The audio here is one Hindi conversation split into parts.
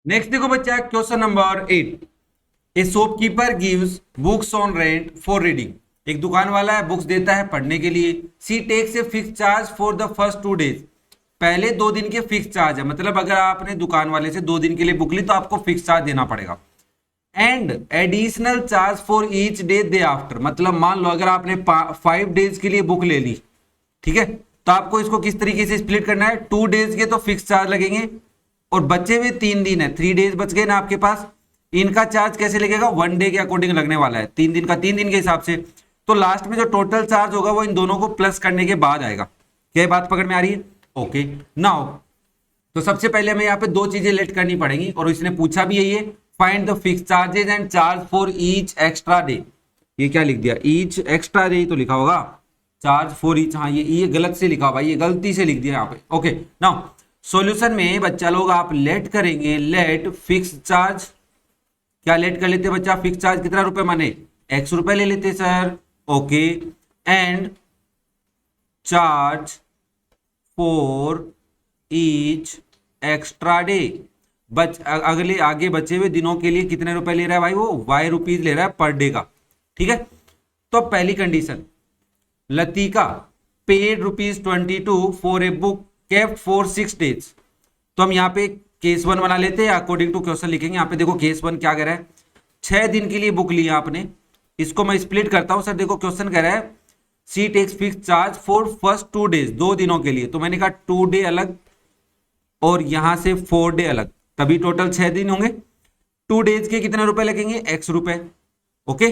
नेक्स्ट देखो बच्चा question number 8। A shopkeeper gives books on rent for reading. एक दुकान वाला है, बुक्स देता है पढ़ने के लिए। C takes a fix charge for the first 2 days. पहले 2 दिन के फिक्स चार्ज है, मतलब अगर आपने दुकान वाले से 2 दिन के लिए बुक ली तो आपको फिक्स चार्ज देना पड़ेगा। And additional charge for each day they after, मतलब मान लो अगर आपने 5 डेज के लिए बुक ले ली, ठीक है, तो आपको इसको किस तरीके से स्प्लिट करना है। 2 डेज के तो फिक्स चार्ज लगेंगे और बचे हुए 3 दिन है, 3 डेज बच गए ना आपके पास। इनका चार्ज कैसे लगेगा, 1 डे के अकॉर्डिंग लगने वाला है, 3 दिन का 3 दिन के हिसाब से। तो लास्ट में जो टोटल चार्ज होगा वो इन दोनों को प्लस करने के बाद आएगा। क्या बात पकड़ में आ रही है? ओके नाउ, तो सबसे पहले हमें यहाँ पे 2 चीजें लेट करनी पड़ेंगी और इसने पूछा भी यही है, find the fix charges and charge for each extra day. ये क्या लिख दिया, ईच एक्स्ट्रा डे तो लिखा होगा, चार्ज फॉर ईच, हाँ ये गलत से लिखा हुआ, ये गलती से लिख दिया यहाँ पे। ओके नाउ सॉल्यूशन में बच्चा लोग आप लेट करेंगे, लेट फिक्स चार्ज। क्या लेट कर लेते बच्चा, फिक्स चार्ज कितना रुपए माने, x रुपए ले लेते sir. Okay and charge for each extra day, अगले आगे बचे हुए दिनों के लिए कितने रुपए ले रहा है भाई, वो y रुपीज ले रहा है पर डे का। ठीक है, तो पहली condition, Latika paid ₹22 for a book kept for 6 days. तो हम यहाँ पे केस 1 बना लेते हैं, अकॉर्डिंग टू क्वेश्चन लिखेंगे। यहाँ पे देखो केस 1 क्या कह रहा है, 6 दिन के लिए बुक लिया आपने। इसको मैं स्प्लिट करता हूं सर। देखो क्वेश्चन कह रहा है C takes fix charge for first 2 days, 2 दिनों के लिए। तो मैंने कहा 2 डे अलग और यहां से 4 डे अलग, तभी टोटल 6 दिन होंगे। 2 डेज के कितने रुपए लगेंगे, x रुपए। ओके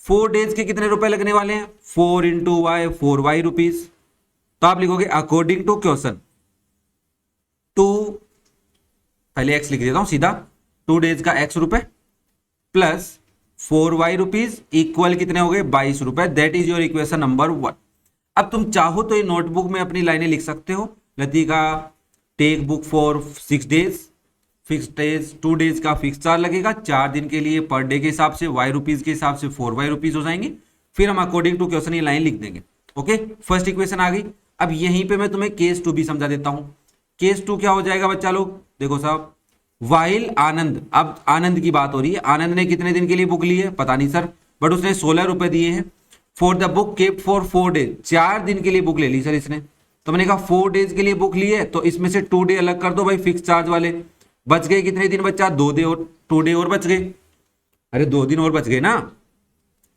4 डेज के कितने रुपए लगने वाले हैं, 4 इंटू वाई, 4y रुपीज। तो आप लिखोगे अकॉर्डिंग टू क्वेश्चन, 2, पहले x लिख देता हूं सीधा, 2 डेज का x रुपए प्लस 4y रुपीज इक्वल कितने हो गए, 22 रुपए। That is your equation number 1। अब तुम चाहो तो ये नोटबुक में अपनी लाइनें लिख सकते हो। Latika take book for 6 days, fix days 2 days का फिक्स चार्ज लगेगा, 4 दिन के लिए पर डे के हिसाब से y रुपीज के हिसाब से 4y रुपीज हो जाएंगे। फिर हम अकॉर्डिंग टू क्वेश्चन ये लाइन लिख देंगे। ओके फर्स्ट इक्वेशन आ गई। अब यहीं पे मैं तुम्हें केस 2 भी समझा देता हूं। केस 2 क्या हो जाएगा बच्चा लोग, देखो साहब, वाइल आनंद, अब आनंद की बात हो रही है। आनंद ने कितने दिन के लिए बुक ली है पता नहीं सर, बट उसने 16 रुपए दिए हैं। For the book kept for 4 days, 4 दिन के लिए बुक ले ली सर इसने। तो मैंने कहा 4 डेज के लिए बुक ली है, तो इसमें से 2 डे अलग कर दो भाई फिक्स चार्ज वाले। बच गए कितने दिन बच्चा, 2 डे और 2 डे और बच गए। अरे 2 दिन और बच गए ना।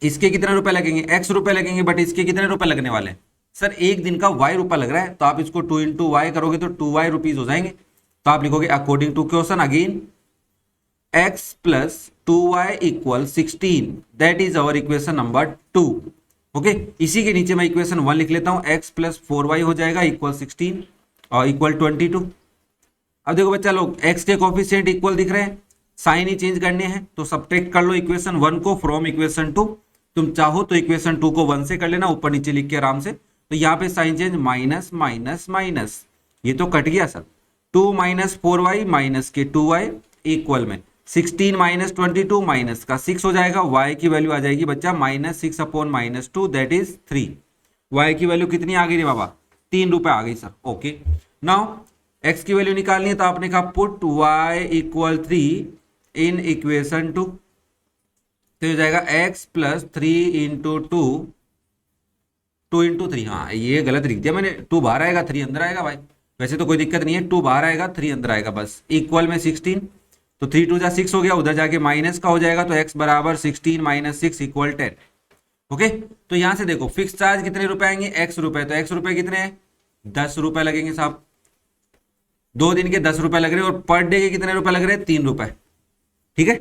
इसके कितने रुपए लगेंगे, x रुपए लगेंगे, बट इसके कितने रुपए लगने वाले हैं सर, एक दिन का y रुपया लग रहा है। तो आप इसको 2 इंटू वाई करोगे तो 2y रुपीज हो जाएंगे। तो आप लिखोगे according to question again x plus 2y equal 16, that is our equation number 2। Okay इसी के नीचे मैं इक्वेशन 1 लिख लेता हूं, x प्लस 4y हो जाएगा इक्वल 16 और इक्वल 22। अब देखो बच्चा लोग x के कोफिशिएंट इक्वल दिख रहे हैं, साइन ही चेंज करने हैं, तो सब्ट्रैक्ट कर लो इक्वेशन 1 को फ्रॉम इक्वेशन 2। तुम चाहो तो इक्वेशन 2 को 1 से कर लेना, ऊपर नीचे लिख के आराम से। तो यहाँ पे sign change, minus minus minus, ये तो कट गया सर। 2 माइनस 4y माइनस के 2y इक्वल में 16 माइनस 22 माइनस का 6 हो जाएगा। y की वैल्यू आ जाएगी बच्चा -6 अपॉन -2 दैट इज 3। y की वैल्यू कितनी आ गई रे बाबा, 3 रुपए आ गई सर। ओके नाउ x की वैल्यू निकालनी है, तो आपने कहा put y equal 3 in equation 2। तो हो जाएगा x प्लस 3 इंटू 2 इंटू 3। हाँ ये गलत लिख दिया मैंने, 2 बाहर आएगा 3 अंदर आएगा भाई, वैसे तो कोई दिक्कत नहीं है, 2 बाहर आएगा 3 अंदर आएगा बस। इक्वल में 16, तो 3 2 जा 6 हो गया, उधर जाके माइनस का हो जाएगा, तो x बराबर 16 माइनस 6 इक्वल 10। ओके तो यहां से देखो फिक्स चार्ज कितने रुपए आएंगे, x रुपए। तो x रुपए कितने हैं, 10 रुपए लगेंगे साहब। 2 दिन के 10 रुपए लग रहे हैं और पर डे के कितने रुपए लग रहे हैं, 3 रुपए। ठीक है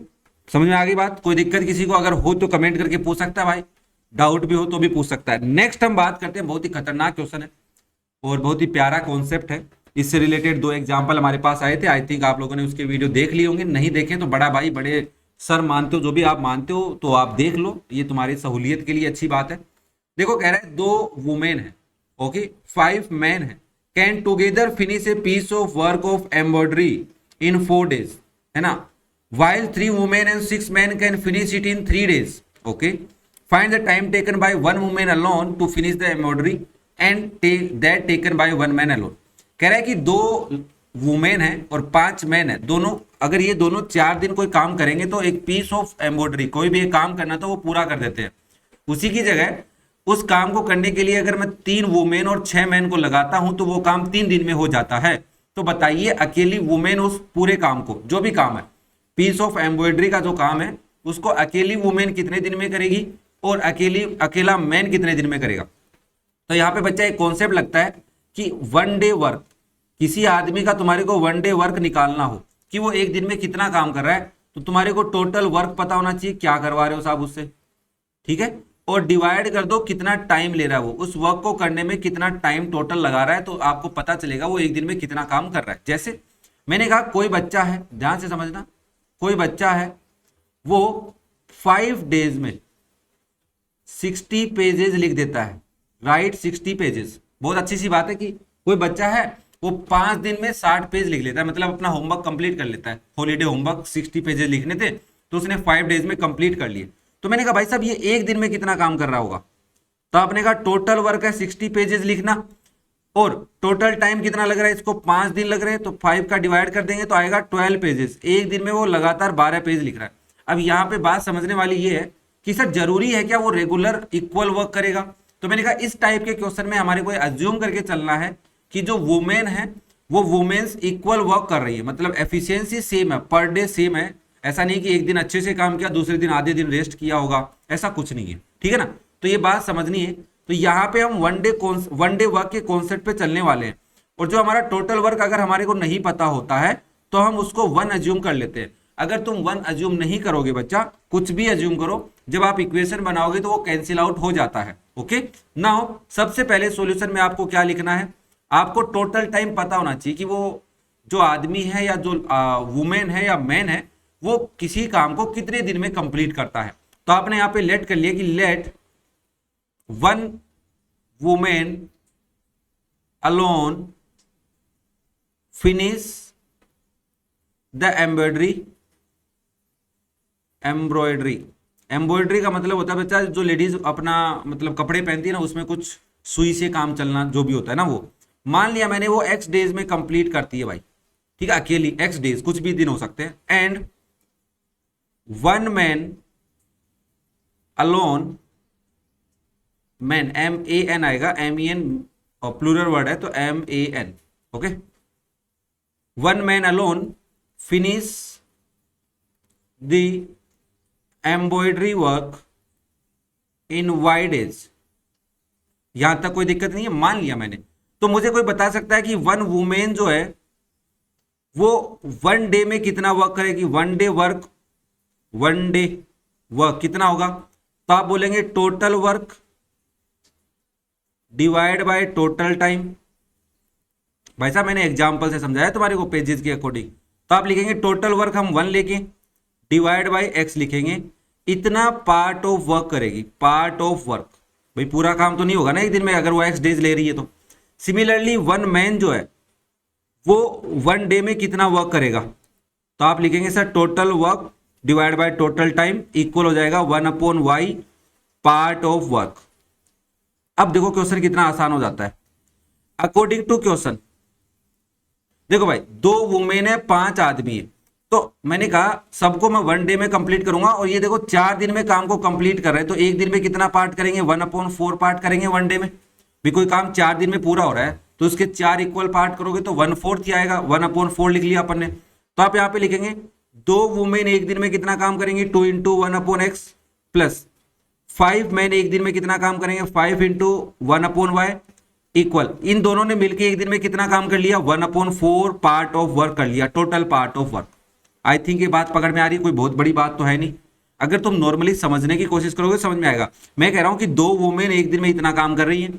समझ में आ गई बात। कोई दिक्कत किसी को अगर हो तो कमेंट करके पूछ सकता है भाई, डाउट भी हो तो भी पूछ सकता है। नेक्स्ट हम बात करते हैं, बहुत ही खतरनाक क्वेश्चन है और बहुत ही प्यारा कॉन्सेप्ट है। इससे रिलेटेड 2 एग्जाम्पल हमारे पास आए थे, आई थिंक आप लोगों ने उसके वीडियो देख लिए होंगे, नहीं देखें तो बड़ा भाई बड़े सर मानते हो, जो भी आप मानते हो तो आप देख लो, ये तुम्हारी सहूलियत के लिए अच्छी बात है। देखो कह रहा है 2 वुमेन है, ओके 5 मैन है, can together finish a piece of work of embroidery in 4 days, है ना। while 3 women and 6 men can finish it in 3 days. Okay, find the time taken by 1 woman alone to finish the embroidery and that taken by 1 man alone. कह रहा है कि 2 वुमेन है और 5 मैन है, दोनों अगर ये दोनों 4 दिन कोई काम करेंगे तो एक पीस ऑफ एम्ब्रॉयडरी, कोई भी एक काम करना तो वो पूरा कर देते हैं। उसी की जगह उस काम को करने के लिए अगर मैं 3 वुमेन और 6 मैन को लगाता हूं तो वो काम 3 दिन में हो जाता है। तो बताइए अकेली वुमेन उस पूरे काम को, जो भी काम है पीस ऑफ एम्ब्रॉयडरी का जो काम है, उसको अकेली वुमेन कितने दिन में करेगी और अकेला मैन कितने दिन में करेगा। तो यहाँ पे बच्चा एक कॉन्सेप्ट लगता है कि 1 डे वर्क, किसी आदमी का तुम्हारे को 1 डे वर्क निकालना हो कि वो एक दिन में कितना काम कर रहा है, तो तुम्हारे को टोटल वर्क पता होना चाहिए क्या करवा रहे हो साहब उससे, ठीक है, और डिवाइड कर दो कितना टाइम ले रहा है वो, उस वर्क को करने में कितना टाइम टोटल लगा रहा है, तो आपको पता चलेगा वो एक दिन में कितना काम कर रहा है। जैसे मैंने कहा कोई बच्चा है, ध्यान से समझना, कोई बच्चा है वो 5 डेज में 60 पेजेस लिख देता है, राइट 60 पेजेस। बहुत अच्छी सी बात है कि कोई बच्चा है वो 5 दिन में 60 पेज लिख लेता है, मतलब अपना होमवर्क कंप्लीट कर लेता है। हॉलीडे होमवर्क 60 पेजेस लिखने थे तो उसने 5 डेज में कंप्लीट कर लिए। तो मैंने कहा भाई साहब ये एक दिन में कितना काम कर रहा होगा, तो आपने कहा टोटल वर्क है 60 पेजेस लिखना और टोटल टाइम कितना लग रहा है, इसको 5 दिन लग रहे हैं, तो 5 का डिवाइड कर देंगे तो आएगा 12 पेजेस। एक दिन में वो लगातार 12 पेज लिख रहा है। अब यहाँ पे बात समझने वाली ये है कि सर जरूरी है क्या वो रेगुलर इक्वल वर्क करेगा। तो मैंने कहा इस टाइप के क्वेश्चन में हमारे को अज्यूम करके चलना है कि जो वुमेन है वो वुमेन्स इक्वल वर्क कर रही है, मतलब एफिशिएंसी सेम है, पर डे सेम है। ऐसा नहीं कि एक दिन अच्छे से काम किया दूसरे दिन आधे दिन रेस्ट किया होगा, ऐसा कुछ नहीं है, ठीक है ना। तो ये बात समझनी है। तो यहाँ पे हम वन डे वर्क के कॉन्सेप्ट पे चलने वाले हैं, और जो हमारा टोटल वर्क अगर हमारे को नहीं पता होता है तो हम उसको 1 अज्यूम कर लेते हैं। अगर तुम 1 अज्यूम नहीं करोगे बच्चा, कुछ भी अज्यूम करो, जब आप इक्वेशन बनाओगे तो वो कैंसिल आउट हो जाता है। ओके, नाउ सबसे पहले सॉल्यूशन में आपको क्या लिखना है, आपको टोटल टाइम पता होना चाहिए कि वो जो आदमी है या जो वुमेन है या मैन है वो किसी काम को कितने दिन में कंप्लीट करता है। तो आपने यहाँ पे लेट कर लिया कि let 1 women alone finish the embroidery का मतलब होता है बच्चा जो लेडीज अपना मतलब कपड़े पहनती है ना, उसमें कुछ सुई से काम चलना जो भी होता है ना, वो मान लिया मैंने वो x डेज में कंप्लीट करती है भाई, ठीक है, अकेली x डेज, कुछ भी दिन हो सकते हैं। And 1 man alone, man MAN आएगा, MEN और प्लूरल वर्ड है तो MAN, okay. 1 man alone finish the embroidery work in y days. यहां तक कोई दिक्कत नहीं है, मान लिया मैंने। तो मुझे कोई बता सकता है कि 1 वुमेन जो है वो 1 डे में कितना वर्क करेगी, 1 डे वर्क कितना होगा। तो आप बोलेंगे total work divide by total time. भाई साहब मैंने एग्जांपल से समझाया तुम्हारे को पेजेस के अकॉर्डिंग। तो आप लिखेंगे टोटल वर्क हम 1 लेके डिवाइड बाय x लिखेंगे, इतना पार्ट ऑफ वर्क करेगी, पार्ट ऑफ वर्क। भाई पूरा काम तो नहीं होगा ना एक दिन में अगर वो x डेज ले रही है तो। सिमिलरली 1 मैन जो है वो 1 डे में कितना वर्क करेगा, तो आप लिखेंगे sir total work divide by total time equal हो जाएगा 1/y पार्ट ऑफ वर्क। अब देखो क्वेश्चन कितना आसान हो जाता है अकॉर्डिंग टू क्वेश्चन। देखो भाई 2 वुमेन है 5 आदमी है, तो मैंने कहा सबको मैं 1 डे में कंप्लीट करूंगा, और ये देखो 4 दिन में काम को कंप्लीट कर रहे हैं, तो एक दिन में कितना पार्ट करेंगे, 1/4 पार्ट करेंगे 1 डे में। भी कोई काम 4 दिन में पूरा हो रहा है तो उसके 4 इक्वल पार्ट करोगे तो 1/4 ही आएगा, 1/4 लिख लिया अपन ने। तो आप यहाँ पे लिखेंगे 2 वुमेन एक दिन में कितना काम करेंगे, 2 × 1/x प्लस 5 मैन एक दिन में कितना काम करेंगे, 5 × 1/y इक्वल, इन दोनों ने मिलकर एक दिन में कितना काम कर लिया, 1/4 पार्ट ऑफ वर्क कर लिया, total part of work. I think ये बात पकड़ में आ रही है, कोई बहुत बड़ी बात तो है नहीं। अगर तुम नॉर्मली समझने की कोशिश करोगे समझ में आएगा। मैं कह रहा हूं कि 2 वुमेन एक दिन में इतना काम कर रही है,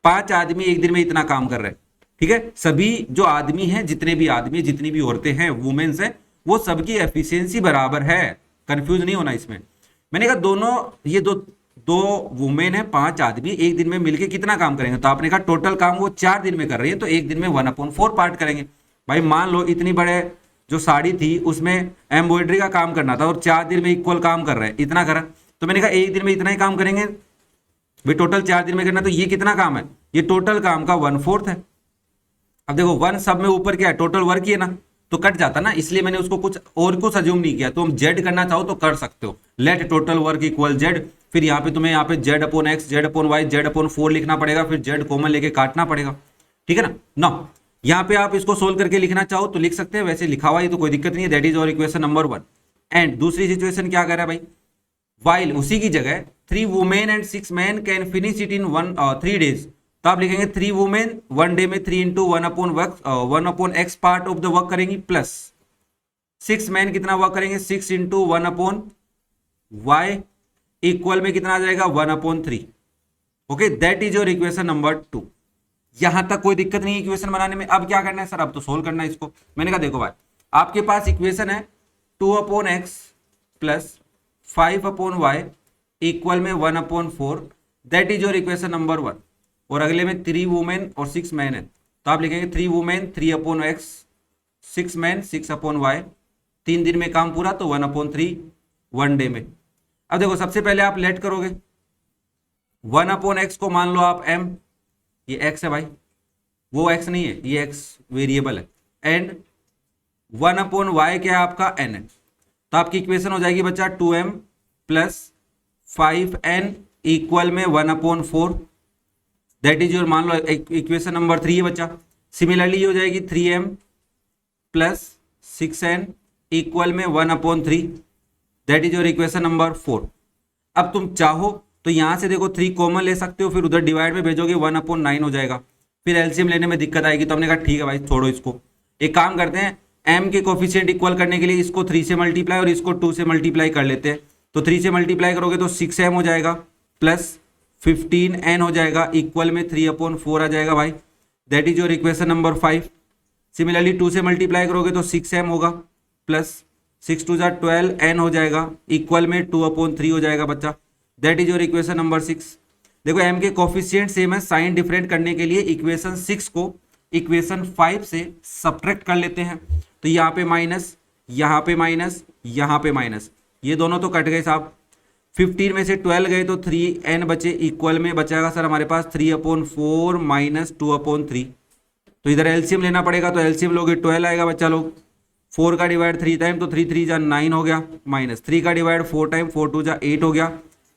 5 आदमी एक दिन में इतना काम कर रहे हैं, ठीक है। सभी जो आदमी हैं, जितने भी आदमी जितनी भी औरतें हैं वुमेन्स हैं, वो सबकी एफिशिएंसी बराबर है, कंफ्यूज नहीं होना इसमें। मैंने कहा दोनों ये दो वुमेन है 5 आदमी एक दिन में मिलके कितना काम करेंगे, तो आपने कहा टोटल काम वो 4 दिन में कर रही है तो एक दिन में 1/4 पार्ट करेंगे। भाई मान लो इतनी बड़े जो साड़ी थी उसमें एम्ब्रॉयडरी का काम करना था और 4 दिन में इक्वल काम कर रहे हैं, इतना करा, तो मैंने कहा एक दिन में इतना ही काम करेंगे भाई, टोटल 4 दिन में करना, तो ये कितना काम है, ये टोटल काम का 1/4 है। अब देखो वन सब में ऊपर क्या है, टोटल वर्क ही है ना, तो कट जाता ना, इसलिए मैंने उसको कुछ और कुछ अज्यूम नहीं किया। तो हम जेड करना चाहो तो कर सकते हो, let total work equal Z. फिर यहाँ पे तुम्हें यहाँ पे Z upon X, Z upon Y, Z upon 4 लिखना पड़ेगा, फिर जेड कॉमन लेके काटना पड़ेगा, ठीक है ना। ना यहाँ पे आप इसको सोल्व करके लिखना चाहो तो लिख सकते हैं, वैसे लिखा हुआ ही तो कोई दिक्कत नहीं है। दैट इज और इक्वेशन नंबर 1। एंड दूसरी सिचुएशन क्या कर रहा है भाई, वाइल उसी की जगह 3 women and 6 man can finish it in 3 days। तो आप लिखेंगे 3 वुमेन 1 डे में 3 into 1/x part of the work करेंगी, प्लस 6 मैन कितना वर्क करेंगे 6 इंटू 1/y इक्वल में कितना आ जाएगा 1/3। Okay, that is your equation number 2। यहां तक कोई दिक्कत नहीं है इक्वेशन बनाने में। अब क्या करना है सर, अब तो सोल्व करना है इसको। मैंने कहा देखो भाई, आपके पास इक्वेशन है 2/x प्लस 5/y इक्वल में 1/4, that is your equation number 1। और अगले में 3 वुमेन और 6 मैन है, तो आप लिखेंगे 3 वुमेन 3/x, 6 मैन 6/y। 3 दिन में काम पूरा, तो 1/3 1 डे में। अब देखो सबसे पहले आप लेट करोगे, 1/x को मान लो आप m, ये x है भाई, वो x नहीं है, ये x वेरिएबल है। एंड 1/y क्या है आपका n है, तो आपकी इक्वेशन हो जाएगी बच्चा 2m प्लस 5n इक्वल में 1/4, दैट इज योर, मान लो इक्वेशन नंबर 3 है बच्चा। सिमिलरली ये हो जाएगी 3m प्लस 6n इक्वल में 1/3, that is your equation number 4। अब तुम चाहो तो यहां से देखो 3 कॉमन ले सकते हो, फिर उधर डिवाइड में भेजोगे 1/9 हो जाएगा, फिर एलसीएम लेने में दिक्कत आएगी। तो हमने कहा ठीक है भाई छोड़ो इसको, एक काम करते हैं, m के कोफिशिएंट इक्वल करने के लिए इसको 3 से मल्टीप्लाई और इसको 2 से मल्टीप्लाई कर लेते हैं। तो 3 से मल्टीप्लाई करोगे तो 6m हो जाएगा प्लस 15n हो जाएगा इक्वल में 3/4 आ जाएगा भाई, that is your equation number 5। Similarly 2 से मल्टीप्लाई करोगे तो 6m होगा प्लस 6 2 12n हो जाएगा इक्वल में 2/3 हो जाएगा बच्चा, that is your equation number 6। देखो m के कोफिशिएंट सेम है, साइन डिफरेंट करने के लिए इक्वेशन 6 को इक्वेशन 5 से सब्ट्रैक्ट कर लेते हैं। तो यहाँ पे माइनस, यहाँ पे माइनस, यहाँ पे माइनस, ये दोनों तो कट गए साहब। 15 में से 12 गए तो 3n बचे, इक्वल में बचेगा सर हमारे पास 3/4 माइनस 2/3। तो इधर एलसीएम लेना पड़ेगा, तो एलसीएम लोगे 12 आएगा बच्चा लोग। 4 का डिवाइड 3 टाइम तो 3 3 जा 9 हो गया, माइनस 3 का डिवाइड 4 टाइम 4 2 जा 8 हो गया।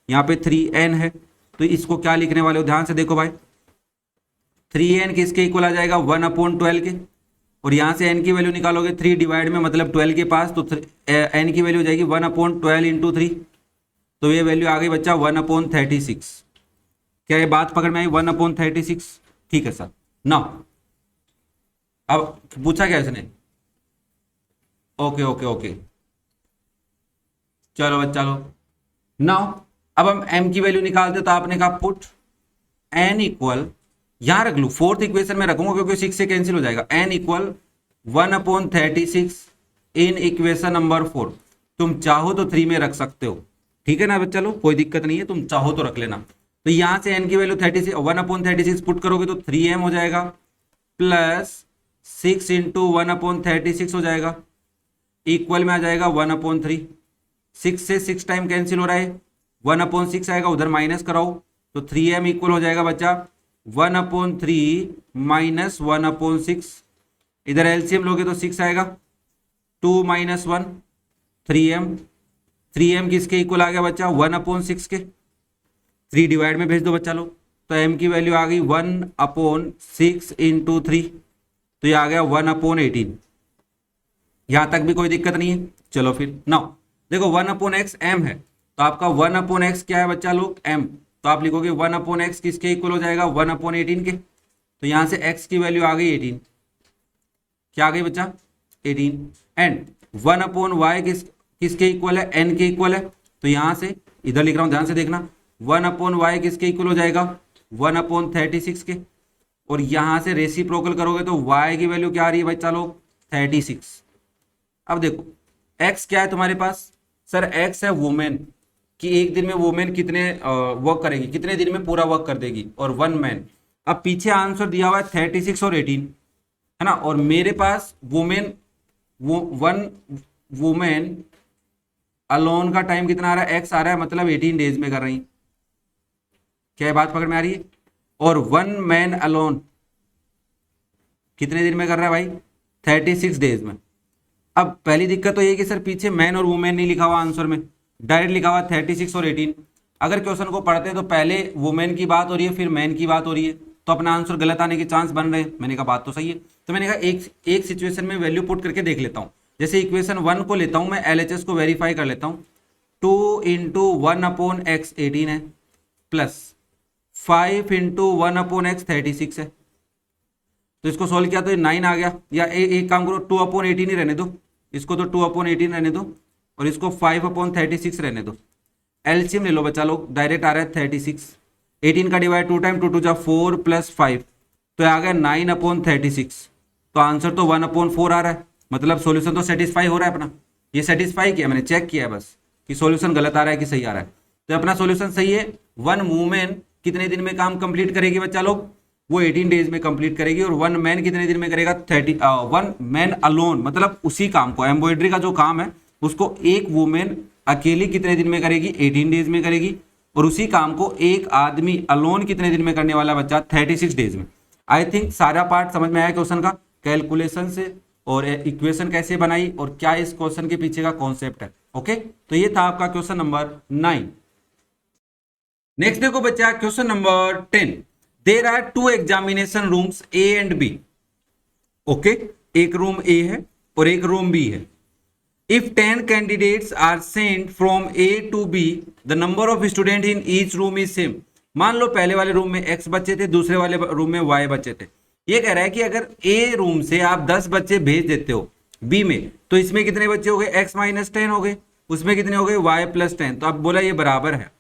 यहाँ पे 3n है, तो इसको क्या लिखने वाले हो ध्यान से देखो भाई, 3n किसके इक्वल आ जाएगा 1/12 के, और यहाँ से n की वैल्यू निकालोगे 3 डिवाइड में मतलब 12 के पास, तो n की वैल्यू हो जाएगी 1/12 इंटू 3, तो ये वैल्यू आ गई बच्चा 1/36। क्या ये बात पकड़ में आई 1/36? ठीक है सर। ना अब पूछा क्या इसने, ओके ओके ओके, चलो बच्चा लो। नाउ अब हम m की वैल्यू निकालते, तो आपने कहा पुट n इक्वल, यहां रख लू, फोर्थ इक्वेशन में रखूंगा क्योंकि 6 से कैंसिल हो जाएगा, n equal 1/36 in equation number 4। तुम चाहो तो 3 में रख सकते हो, ठीक है ना बच्चा लो, कोई दिक्कत नहीं है, तुम चाहो तो रख लेना। तो यहां से n की वैल्यू 1/36 पुट करोगे तो 3m हो जाएगा प्लस 6 इंटू 1/36 हो जाएगा, इक्वल में आ जाएगा 1/3। 6 से 6 टाइम कैंसिल हो रहा है, 1/6 आएगा, उधर माइनस कराओ तो 3m इक्वल हो जाएगा बच्चा 1/3 माइनस 1/6। इधर एलसीएम लोगे तो 6 आएगा, 2 माइनस 1 3m, 3m किसके इक्वल आ गया बच्चा 1/6 के, 3 डिवाइड में भेज दो बच्चा लोग, तो m की वैल्यू आ गई 1/6 इंटू 3, तो ये आ गया 1/18। यहां तक भी कोई दिक्कत नहीं है। चलो फिर नाउ देखो 1/x m है, तो आपका 1/x क्या है बच्चा लोग m, तो आप लिखोगे 1/x किसके इक्वल हो जाएगा 1/18 के, तो यहां से x की वैल्यू आ गई 18, क्या आ गई बच्चा 18। एंड 1/y किसके इक्वल है, n के इक्वल है, तो यहां से इधर लिख रहा हूं ध्यान से देखना, 1/y किसके इक्वल हो जाएगा 1/36 के, और यहां से रेसिप्रोकल करोगे तो y की वैल्यू क्या आ रही है बच्चा लोग 36। अब देखो x क्या है तुम्हारे पास, सर x है वुमेन, कि एक दिन में वुमेन कितने वर्क करेगी, कितने दिन में पूरा वर्क कर देगी, और 1 मैन। अब पीछे आंसर दिया हुआ है 36 और 18 है ना, और मेरे पास वुमेन 1 वुमेन अलोन का टाइम कितना आ रहा है x आ रहा है, मतलब 18 डेज में कर रही, क्या बात पकड़ में आ रही है। और 1 मैन अलोन कितने दिन में कर रहा है भाई? 36 डेज में। अब पहली दिक्कत तो ये कि सर पीछे मैन और वुमेन नहीं लिखा हुआ आंसर में, डायरेक्ट लिखा हुआ 36 और 18। अगर क्वेश्चन को पढ़ते हैं तो पहले वुमेन की बात हो रही है फिर मैन की बात हो रही है, तो अपना आंसर गलत आने के चांस बन रहे हैं। मैंने कहा बात तो सही है, तो मैंने कहा एक सिचुएशन में वैल्यू पुट करके देख लेता हूँ। जैसे इक्वेशन 1 को लेता हूँ मैं, LHS को वेरीफाई कर लेता हूँ। 2 इंटू 1/x 18 है, प्लस 5 इंटू 1/x 36 है। तो इसको सोल्व किया तो ये 9 आ गया। या एक काम करो, 2/18 ही रहने दो, इसको तो 2/18 रहने दो और इसको 5/36 रहने दो। एलसीएम ले लो बच्चा लोग, डायरेक्ट आ रहा है 36। 18 का डिवाइड 2 टाइम 2 2 जा 4 प्लस 5, तो आ गया 9/36। तो आंसर तो 1/4 आ रहा है, मतलब सॉल्यूशन तो सेटिस्फाई हो रहा है अपना। ये सेटिस्फाई किया, मैंने चेक किया बस कि सॉल्यूशन गलत आ रहा है कि सही आ रहा है। तो अपना सॉल्यूशन सही है। वन वूमेन कितने दिन में काम कंप्लीट करेगी बच्चा लोग? वो 18 डेज में कंप्लीट करेगी। और वन मैन कितने दिन में करेगा? 1 मैन अलोन, मतलब उसी काम को, एम्ब्रॉयडरी का जो काम है उसको एक वुमेन अकेली कितने दिन में करेगी? 18 डेज में करेगी। और उसी काम को एक आदमी अलोन कितने दिन में करने वाला बच्चा? 36 डेज में। आई थिंक सारा पार्ट समझ में आया क्वेश्चन का, कैलकुलेशन से और इक्वेशन कैसे बनाई और क्या इस क्वेश्चन के पीछे का कॉन्सेप्ट है। ओके, तो ये था आपका क्वेश्चन नंबर 9। नेक्स्ट देखो बच्चा question number 10। There are 2 examination rooms A and B। Okay, एक रूम A है और एक रूम B है। If 10 candidates are sent from A to B, the number of students in each room is same। मान लो पहले वाले रूम में X बच्चे थे, दूसरे वाले रूम में Y बच्चे थे। ये कह रहा है कि अगर A रूम से आप 10 बच्चे भेज देते हो B में, तो इसमें कितने बच्चे हो गए? X माइनस 10 हो गए, उसमें कितने हो गए? Y plus 10। तो आप बोला ये बराबर है,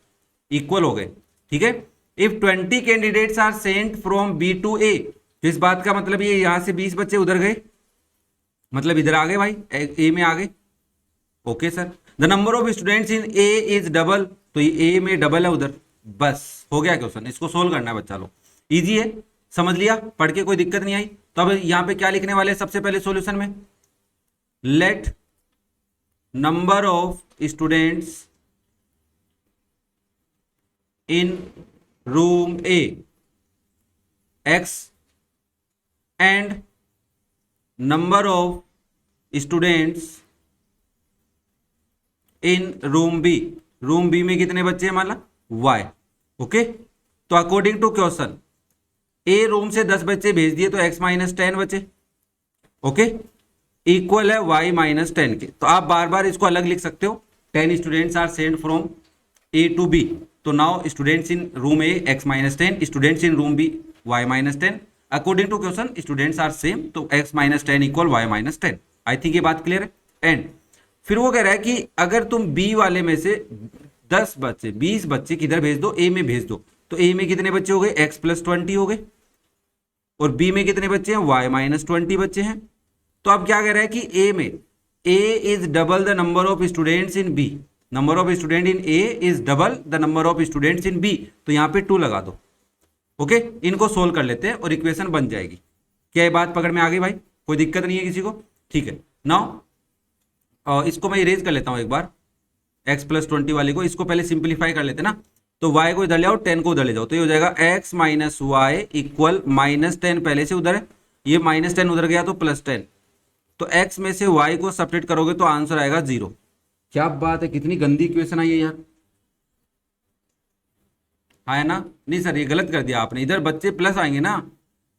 इक्वल हो गए। ठीक है। If 20 candidates are sent from B to A, तो इस बात का मतलब ये यहां से 20 बच्चे उधर गए, मतलब इधर आ गए भाई, A में आ गए। Okay sir, the number of students in A is double, तो ये ए में डबल है उधर। बस हो गया क्वेश्चन, इसको सोल्व करना है बच्चा लोग, इजी है, समझ लिया, पढ़ के कोई दिक्कत नहीं आई। तो अब यहां पे क्या लिखने वाले हैं सबसे पहले सॉल्यूशन में? Let number of students in room A X and number of students in room B. Room B में कितने बच्चे हैं? मान ला y। ओके, तो according to question A room से 10 बच्चे भेज दिए तो x माइनस 10 बचे। ओके, इक्वल है y माइनस 10 के। तो आप बार बार इसको अलग लिख सकते हो। 10 students are sent from A to B, तो now students in room A x minus 10, students in room B y minus 10। According to question students are same, तो x minus 10 equal y minus 10। I think ये बात क्लियर है। एंड फिर वो कह रहा है कि अगर तुम बी वाले में से 10 बच्चे 20 बच्चे किधर भेज दो? ए में भेज दो। तो ए में कितने बच्चे हो गए? x प्लस 20 हो गए। और बी में कितने बच्चे हैं? y माइनस 20 बच्चे हैं। तो अब क्या कह रहा है कि ए में a is double the number of students in b, number of student in a is double the number of students in b, तो यहाँ पे 2 लगा दो। ओके, इनको सोल्व कर लेते हैं और इक्वेशन बन जाएगी। क्या ये बात पकड़ में आ गई भाई? कोई दिक्कत नहीं है किसी को? ठीक है। नाउ इसको मैं इरेज कर लेता हूं एक बार, x प्लस 20 वाले को। इसको पहले सिंप्लीफाई कर लेते ना, तो y को इधर ले आओ, 10 को उधर ले जाओ, तो ये हो जाएगा x minus Y equal minus 10 पहले से उधर है, ये माइनस 10 उधर गया तो प्लस 10। तो x में से y को सब्ट्रैक्ट करोगे तो आंसर आएगा 0। क्या बात है, कितनी गंदी इक्वेशन आई है यार। हाँ है ना? नहीं सर ये गलत कर दिया आपने, इधर बच्चे प्लस आएंगे ना।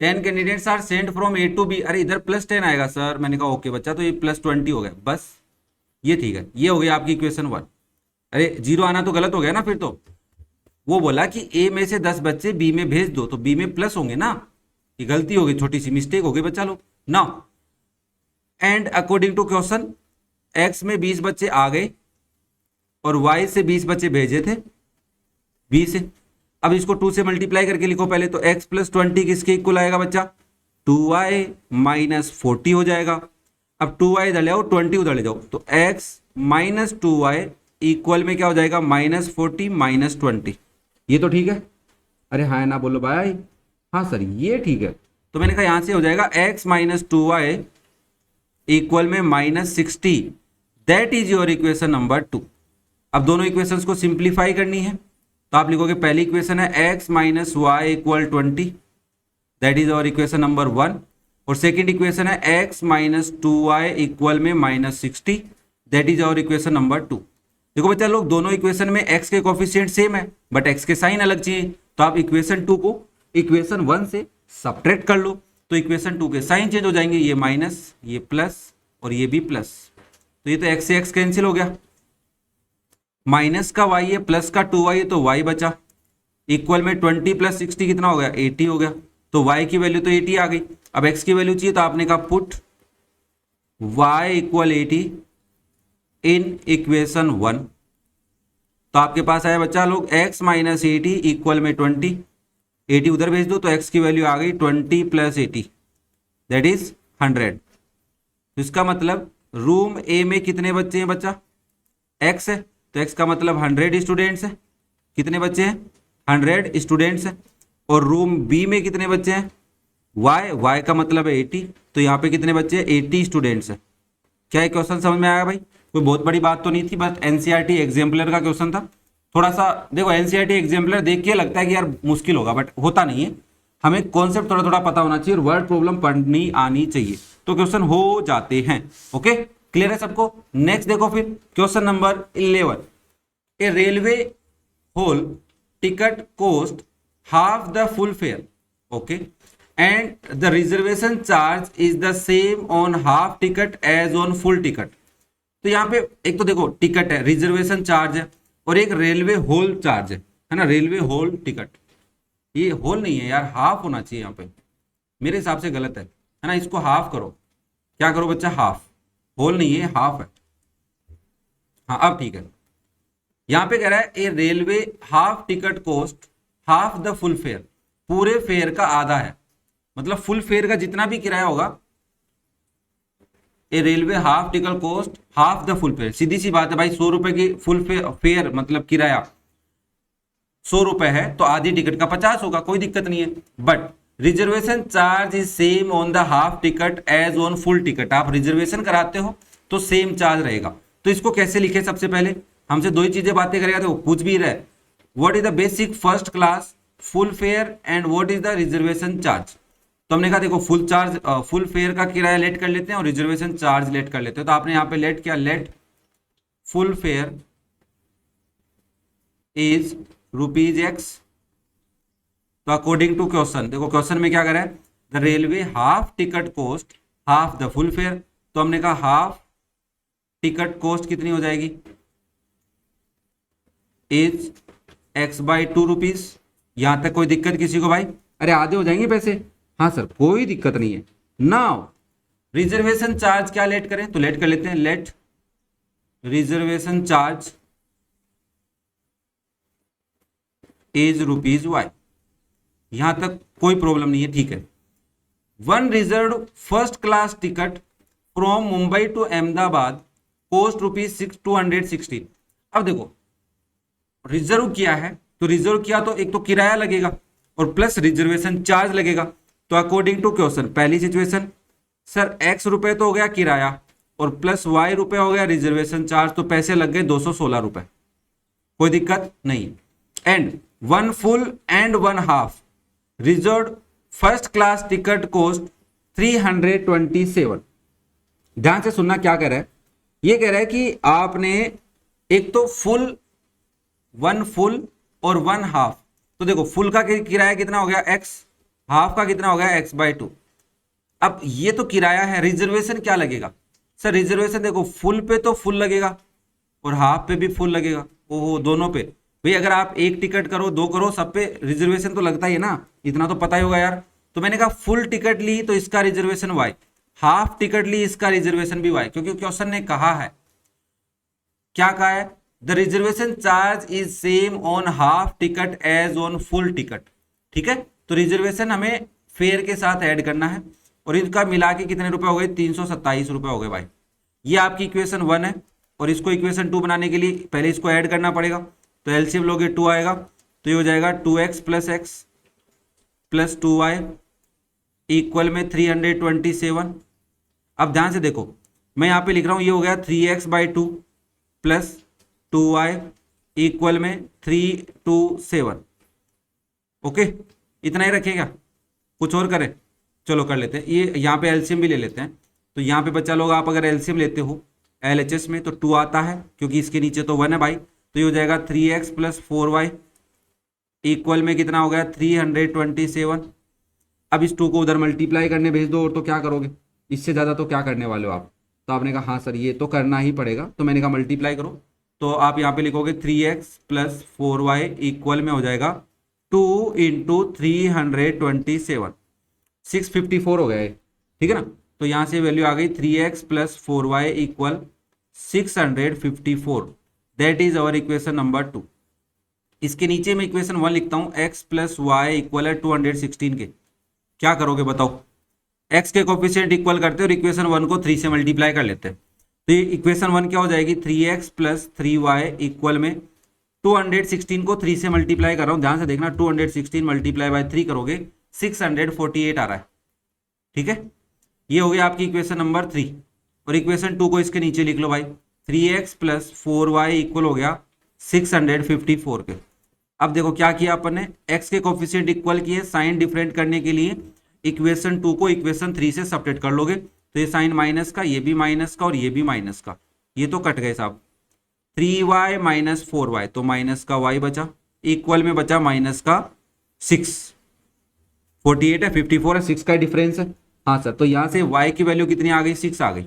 10 candidates are sent from A to B, अरे इधर प्लस 10 आएगा सर। मैंने कहा ओके बच्चा, तो ये प्लस 20 हो गया, बस ये ठीक है। ये हो गया आपकी इक्वेशन 1। अरे 0 आना तो गलत हो गया ना फिर तो। वो बोला कि A में से 10 बच्चे B में भेज दो, तो B में प्लस होंगे ना। ये गलती हो गई, छोटी सी मिस्टेक हो गई बच्चा लोग। Now and according to question x में 20 बच्चे आ गए और y से 20 बच्चे भेजे थे B से। अब इसको 2 से मल्टीप्लाई करके लिखो पहले, तो x प्लस 20 किसके इक्वल आएगा बच्चा? 2y माइनस 40 हो जाएगा। अब 2y इधर ले आओ, 20 उधर ले जाओ, तो x माइनस 2y इक्वल में क्या हो जाएगा? Minus 40 minus 20। ये तो ठीक है? अरे हाँ ना बोलो भाई। हाँ सर ये ठीक है। तो मैंने कहा यहां से हो जाएगा x माइनस 2y इक्वल में minus 60। That is your equation number 2। अब दोनों इक्वेशंस को सिंप्लीफाई करनी है, तो आप लिखोगे पहली इक्वेशन है x minus Y equal 20, that is our equation number 1। और सेकेंड इक्वेशन है x माइनस 2y इक्वल में -60, that is our equation number 2। देखो बच्चा लोग, दोनों इक्वेशन में x के कोफिशिएंट सेम है बट x के साइन अलग चाहिए, तो आप इक्वेशन 2 को इक्वेशन 1 से सब्ट्रैक्ट कर लो, तो इक्वेशन 2 के साइन चेंज हो जाएंगे, ये माइनस, ये प्लस और ये भी प्लस, तो ये तो x से x कैंसिल हो गया, माइनस का y है प्लस का 2y है तो y बचा, इक्वल में 20 प्लस 60 कितना हो गया, 80 हो गया, तो y की वैल्यू तो 80 आ गई। अब x की वैल्यू चाहिए तो आपने कहा put y equal 80 in equation 1, तो आपके पास आया बच्चा लोग x माइनस 80 इक्वल में 20, 80 उधर भेज दो तो x की वैल्यू आ गई 20 प्लस 80 दैट इज 100। तो इसका मतलब रूम ए में कितने बच्चे हैं बच्चा, x है, तो x का मतलब 100 स्टूडेंट्स है, कितने बच्चे हैं 100 स्टूडेंट्स हैं, और रूम बी में कितने बच्चे हैं y का मतलब है 80, तो यहाँ पे कितने बच्चे हैं 80 स्टूडेंट्स हैं। क्या ये क्वेश्चन समझ में आया भाई, कोई बहुत बड़ी बात तो नहीं थी, बस एनसीईआरटी एग्जाम्पलर का क्वेश्चन था। थोड़ा सा देखो, एनसीईआरटी एग्जाम्पलर देख के लगता है कि यार मुश्किल होगा, बट होता नहीं है, हमें कॉन्सेप्ट थोड़ा थोड़ा पता होना चाहिए और वर्ड प्रॉब्लम पढ़नी आनी चाहिए, तो क्वेश्चन हो जाते हैं। ओके, क्लियर है सबको। नेक्स्ट देखो फिर question number 11, a railway whole ticket cost half the full fare, okay, and the reservation charge is the same on half ticket as on full ticket. तो यहाँ पे एक तो देखो टिकट है, रिजर्वेशन चार्ज है, और एक रेलवे होल चार्ज है ना, रेलवे होल टिकट, ये होल नहीं है यार, हाफ होना चाहिए यहाँ पे, मेरे हिसाब से गलत है ना, इसको हाफ करो, क्या करो बच्चा, हाफ, होल नहीं है हाफ है, हाँ अब ठीक है। यहाँ पे कह रहा है a railway half ticket cost half the full fare, पूरे फेयर का आधा है, मतलब फुल फेयर का जितना भी किराया होगा, a railway half ticket cost half the full fare, सीधी सी बात है भाई, 100 रुपए की फुल फेयर मतलब किराया 100 रुपए है तो आधी टिकट का 50 होगा, कोई दिक्कत नहीं है, but reservation charge is same on the half ticket as on full ticket, आप रिजर्वेशन कराते हो तो सेम चार्ज रहेगा। तो इसको कैसे लिखे, सबसे पहले हमसे दो ही चीजें बातें करेगा, तो पूछ भी रहा है what is the basic first class full fair and what is the reservation charge. तो हमने कहा देखो फुल फेयर का किराया लेट कर लेते हैं और रिजर्वेशन चार्ज लेट कर लेते हैं, तो आपने यहाँ पे लेट किया, let full fare is ₹x, तो अकॉर्डिंग टू क्वेश्चन, देखो क्वेश्चन में क्या कर रहा है, the railway half ticket cost half the full fare, तो हमने कहा हाफ टिकट कॉस्ट कितनी हो जाएगी, इज x/2 यहां तक कोई दिक्कत किसी को भाई, अरे आधे हो जाएंगे पैसे, हाँ सर कोई दिक्कत नहीं है। नाउ रिजर्वेशन चार्ज क्या लेट करें, तो लेट कर लेते हैं, let reservation charge is ₹y, यहां तक कोई प्रॉब्लम नहीं है, ठीक है। One reserve first class ticket from Mumbai to Ahmedabad cost ₹216। अब देखो रिजर्व किया है, तो रिजर्व किया तो एक तो किराया लगेगा और प्लस रिजर्वेशन चार्ज लगेगा, तो अकॉर्डिंग टू क्वेश्चन पहली सिचुएशन, सर x रुपए तो हो गया किराया और प्लस y रुपए हो गया रिजर्वेशन चार्ज, तो पैसे लग गए 216 रुपए, कोई दिक्कत नहीं। And one full and one half reserve first class ticket cost 327। ध्यान से सुनना क्या कह रहा है, ये कह रहा है कि आपने एक तो वन फुल और वन हाफ, तो देखो फुल का किराया कितना हो गया x, हाफ का कितना हो गया x/2। अब ये तो किराया है, रिजर्वेशन क्या लगेगा, सर रिजर्वेशन देखो फुल पे तो फुल लगेगा और हाफ पे भी फुल लगेगा, ओहो दोनों पे भाई, अगर आप एक टिकट करो दो करो सब पे रिजर्वेशन तो लगता ही है ना, इतना तो पता ही होगा यार। तो मैंने कहा फुल टिकट ली तो इसका रिजर्वेशन y, हाफ टिकट ली इसका रिजर्वेशन भी y, क्योंकि क्वेश्चन ने कहा है, क्या कहा है, the reservation charge is same on half ticket as on full ticket, ठीक है। तो रिजर्वेशन हमें फेयर के साथ ऐड करना है और इनका मिला के कितने रुपए हो गए, 327 रुपए हो गए भाई। ये आपकी इक्वेशन 1 है और इसको इक्वेशन 2 बनाने के लिए पहले इसको ऐड करना पड़ेगा, तो एलसीएम लोगे 2 आएगा, तो ये हो जाएगा 2x + x + 2y इक्वल में 327। अब ध्यान से देखो मैं यहाँ पे लिख रहा हूँ, ये हो गया 3x/2 + 2y इक्वल में 327। ओके, इतना ही रखेगा, कुछ और करें, चलो कर लेते हैं, ये यहाँ पे एलसीएम भी ले लेते हैं। तो यहाँ पे बच्चा लोग आप अगर एलसीएम लेते हो एलएचएस में तो 2 आता है, क्योंकि इसके नीचे तो 1 है भाई। तो ये हो जाएगा 3x प्लस 4y इक्वल में कितना हो गया 327। अब इस 2 को उधर मल्टीप्लाई करने भेज दो, और तो क्या करोगे, इससे ज़्यादा तो क्या करने वाले हो आप। तो आपने कहा हाँ सर ये तो करना ही पड़ेगा, तो मैंने कहा मल्टीप्लाई करो। तो आप यहाँ पे लिखोगे 3x प्लस 4y इक्वल में हो जाएगा 2 इंटू 327, 654 हो गया है, ठीक है ना। तो यहाँ से वैल्यू आ गई 3x plus 4y equal 654, that is our equation number 2। इसके नीचे मैं इक्वेशन 1 लिखता हूँ, x प्लस वाई इक्वल है 216 के। क्या करोगे बताओ, x के कोफिशिएंट इक्वल करते हैं और इक्वेशन 1 को 3 से मल्टीप्लाई कर लेते हैं। तो ये इक्वेशन 1 क्या हो जाएगी 3x प्लस 3y इक्वल में 216 को 3 से मल्टीप्लाई कर रहा हूँ, ध्यान से देखना, 216 मल्टीप्लाई बाय 3 करोगे 648 आ रहा है, ठीक है। ये हो गया आपकी इक्वेशन नंबर 3। और इक्वेशन 2 को इसके नीचे लिख लो भाई, 3x प्लस 4y इक्वल हो गया 654 के। अब देखो क्या किया अपन ने, x के कोफिशिएंट इक्वल किए, साइन डिफरेंट करने के लिए इक्वेशन 2 को इक्वेशन 3 से सब्ट्रैक्ट कर लोगे। तो ये साइन माइनस का, ये भी माइनस का और ये भी माइनस का, ये तो कट गए साहब। 3y माइनस 4y, तो माइनस का y बचा, इक्वल में बचा माइनस का 6। 48 है, 54 है, 6 का डिफरेंस है। हाँ सर, तो यहां से y की वैल्यू कितनी आ गई 6 आ गई।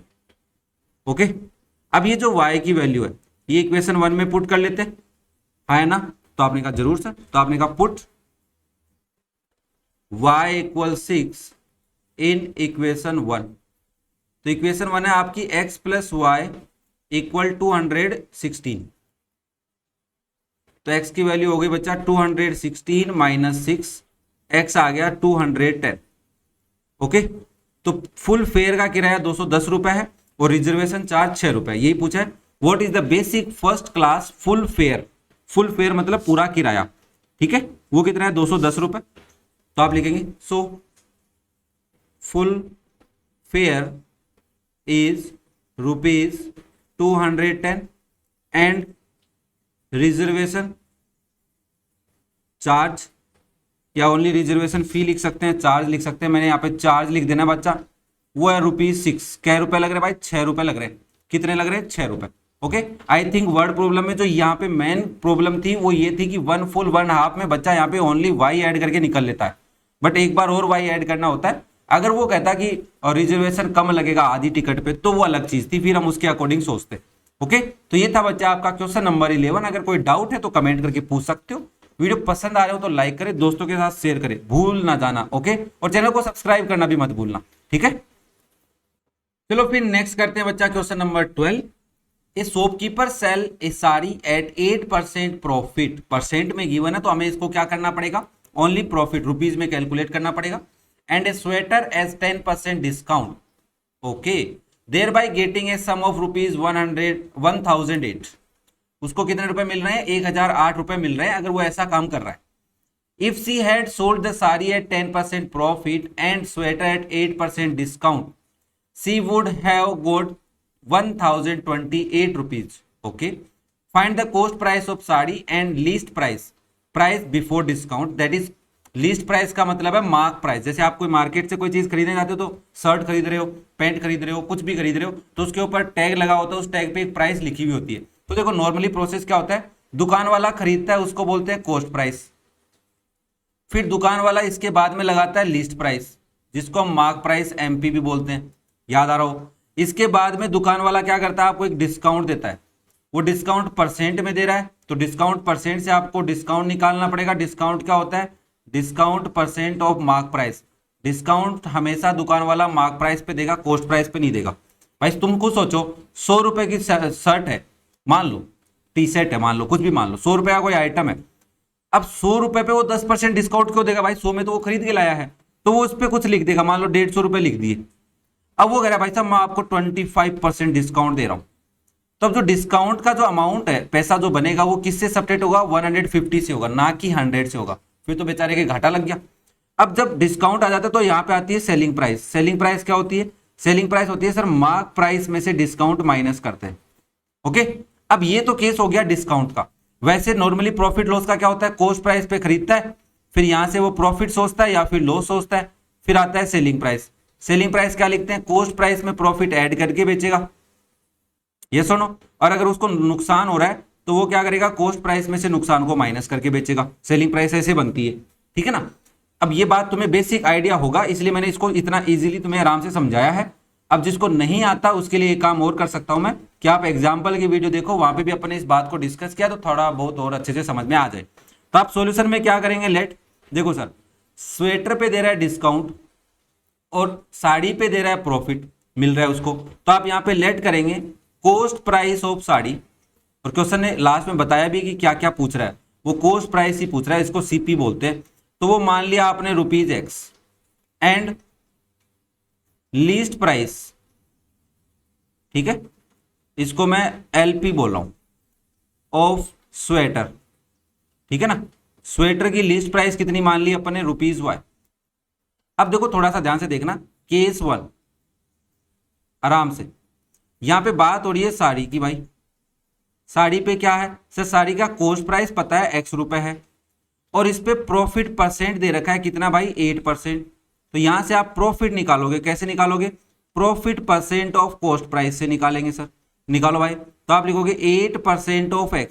ओके, अब ये जो y की वैल्यू है ये इक्वेशन 1 में पुट कर लेते हैं, है ना। तो आपने कहा जरूर सर, तो आपने कहा put y equal 6 in equation 1। तो इक्वेशन 1 है आपकी x प्लस वाई इक्वल 216। तो x की वैल्यू हो गई बच्चा 216 माइनस 6, x आ गया 210। ओके, तो फुल फेयर का किराया 210 रुपए है और रिजर्वेशन चार्ज 6 रुपए। यही पूछा है, what is the basic first class full fair. Full fair मतलब पूरा किराया, ठीक है, वो कितना है 210 रुपए। तो आप लिखेंगे so full fare is ₹210 and reservation charge, या ओनली रिजर्वेशन फी लिख सकते हैं, चार्ज लिख सकते हैं। मैंने यहाँ पे चार्ज लिख देना बच्चा, वो है ₹6। क्या रुपए लग रहे भाई 6 रुपए लग रहे हैं। कितने लग रहे हैं 6 रुपए। Okay, I think word problem में जो यहाँ पे मेन प्रॉब्लम थी वो ये थी कि 1 फुल 1 हाफ में बच्चा यहाँ पे ओनली वाई ऐड करके निकल लेता है, बट एक बार और वाई ऐड करना होता है। अगर वो कहता कि रिजर्वेशन कम लगेगा आधी टिकट पे तो वो अलग चीज थी, फिर हम उसके अकॉर्डिंग सोचते। ओके, तो ये था बच्चा आपका क्वेश्चन नंबर 11। अगर कोई डाउट है तो कमेंट करके पूछ सकते हो। वीडियो पसंद आ रहे हो तो लाइक करें, दोस्तों के साथ शेयर करें, भूल ना जाना। ओके, और चैनल को सब्सक्राइब करना भी मत भूलना, ठीक है। चलो फिर नेक्स्ट करते हैं बच्चा question number 12। A shopkeeper sell a sari at 8% profit. Percent में गिवन है तो हमें इसको क्या करना पड़ेगा, ओनली प्रॉफिट रुपीज में कैलकुलेट करना पड़ेगा। And a sweater as 10% discount, okay, thereby getting a sum of ₹1008। उसको कितने रुपए मिल रहे हैं 1008 रुपए मिल रहे हैं अगर वो ऐसा काम कर रहा है। If she had sold the sari at 10% profit and sweater at 8% discount, she would have got 1028 rupees. Okay, find the cost price of sari and least price before discount. That is least price का मतलब है मार्क प्राइस। जैसे आप कोई मार्केट से कोई चीज खरीदने जाते हो तो शर्ट खरीद रहे हो, पैंट खरीद रहे हो, कुछ भी खरीद रहे हो तो उसके ऊपर टैग लगा होता है, उस टैग पे एक प्राइस लिखी हुई होती है। तो देखो नॉर्मली प्रोसेस क्या होता है, दुकान वाला खरीदता है उसको बोलते हैं कॉस्ट प्राइस, फिर दुकान वाला इसके बाद में लगाता है लिस्ट प्राइस जिसको हम मार्क प्राइस एमपी भी बोलते हैं, याद आ रहा हो। इसके बाद में दुकान वाला क्या करता है, आपको एक डिस्काउंट देता है, वो डिस्काउंट परसेंट में दे रहा है तो डिस्काउंट परसेंट से आपको डिस्काउंट निकालना पड़ेगा। डिस्काउंट क्या होता है, discount percent of mark price. Discount हमेशा दुकान वाला मार्क प्राइस पे देगा, कॉस्ट प्राइस पे नहीं देगा। भाई तुम खुद सोचो, 100 रुपए की शर्ट है मान लो, टी शर्ट है मान लो, कुछ भी मान लो, 100 रुपए का कोई आइटम है। अब 100 रुपए पे वो 10% डिस्काउंट क्यों देगा भाई, 100 में तो वो खरीद के लाया है, तो वो उस पर कुछ लिख देगा, मान लो 150 रुपए लिख दिए। अब वो कह रहा है भाई साहब मैं आपको 25% डिस्काउंट दे रहा हूं। तो अब जो डिस्काउंट का जो अमाउंट है, पैसा जो बनेगा वो किससे सब्ट्रैक्ट होगा, 150 से होगा, ना कि 100 से होगा। फिर तो बेचारे के घाटा लग गया। अब जब डिस्काउंट आ जाता है तो यहाँ पे आती है सेलिंग प्राइस। सेलिंग प्राइस क्या होती है, सेलिंग प्राइस होती है सर मार्क प्राइस में से डिस्काउंट माइनस करते हैं। ओके, अब ये तो केस हो गया डिस्काउंट का। वैसे नॉर्मली प्रॉफिट लॉस का क्या होता है, कॉस्ट प्राइस पे खरीदता है, फिर यहां से वो प्रॉफिट सोचता है या फिर लॉस सोचता है। फिर आता है सेलिंग प्राइस। सेलिंग प्राइस क्या लिखते हैं, कॉस्ट प्राइस में प्रॉफिट ऐड करके बेचेगा, ये सुनो। और अगर उसको नुकसान हो रहा है तो वो क्या करेगा, कॉस्ट प्राइस में से नुकसान को माइनस करके बेचेगा। सेलिंग प्राइस ऐसे बनती है, ठीक है ना। अब ये बात तुम्हें बेसिक आइडिया होगा, इसलिए मैंने इसको इतना इजीली तुम्हें आराम से समझाया है। अब जिसको नहीं आता उसके लिए एक काम और कर सकता हूं मैं, कि आप एग्जाम्पल की वीडियो देखो, वहां पे भी अपने इस बात को डिस्कस किया तो थोड़ा बहुत और अच्छे से समझ में आ जाए। तो आप सॉल्यूशन में क्या करेंगे, लेट देखो सर, स्वेटर पे दे रहा है डिस्काउंट और साड़ी पे दे रहा है प्रॉफिट मिल रहा है उसको, तो आप यहाँ पे लेट करेंगे कॉस्ट प्राइस ऑफ साड़ी। और क्वेश्चन ने लास्ट में बताया भी कि क्या क्या पूछ रहा है, वो कॉस्ट प्राइस ही पूछ रहा है, इसको सीपी बोलते हैं। तो वो मान लिया आपने ₹X एंड लीस्ट प्राइस, ठीक है, इसको मैं LP बोल रहा हूं, ऑफ स्वेटर, ठीक है ना। स्वेटर की लीस्ट प्राइस कितनी मान ली अपने, ₹Y। अब देखो थोड़ा सा ध्यान से देखना, केस 1 आराम से, यहां पे बात हो रही है साड़ी की भाई। साड़ी पे क्या है सर, साड़ी का कॉस्ट प्राइस पता है X रुपए है, और इस पे प्रॉफिट परसेंट दे रखा है कितना भाई, 8%। तो यहां से आप प्रॉफिट निकालोगे, कैसे निकालोगे, profit percent of cost price से निकालेंगे सर। निकालो भाई, तो आप लिखोगे 8% ऑफ X,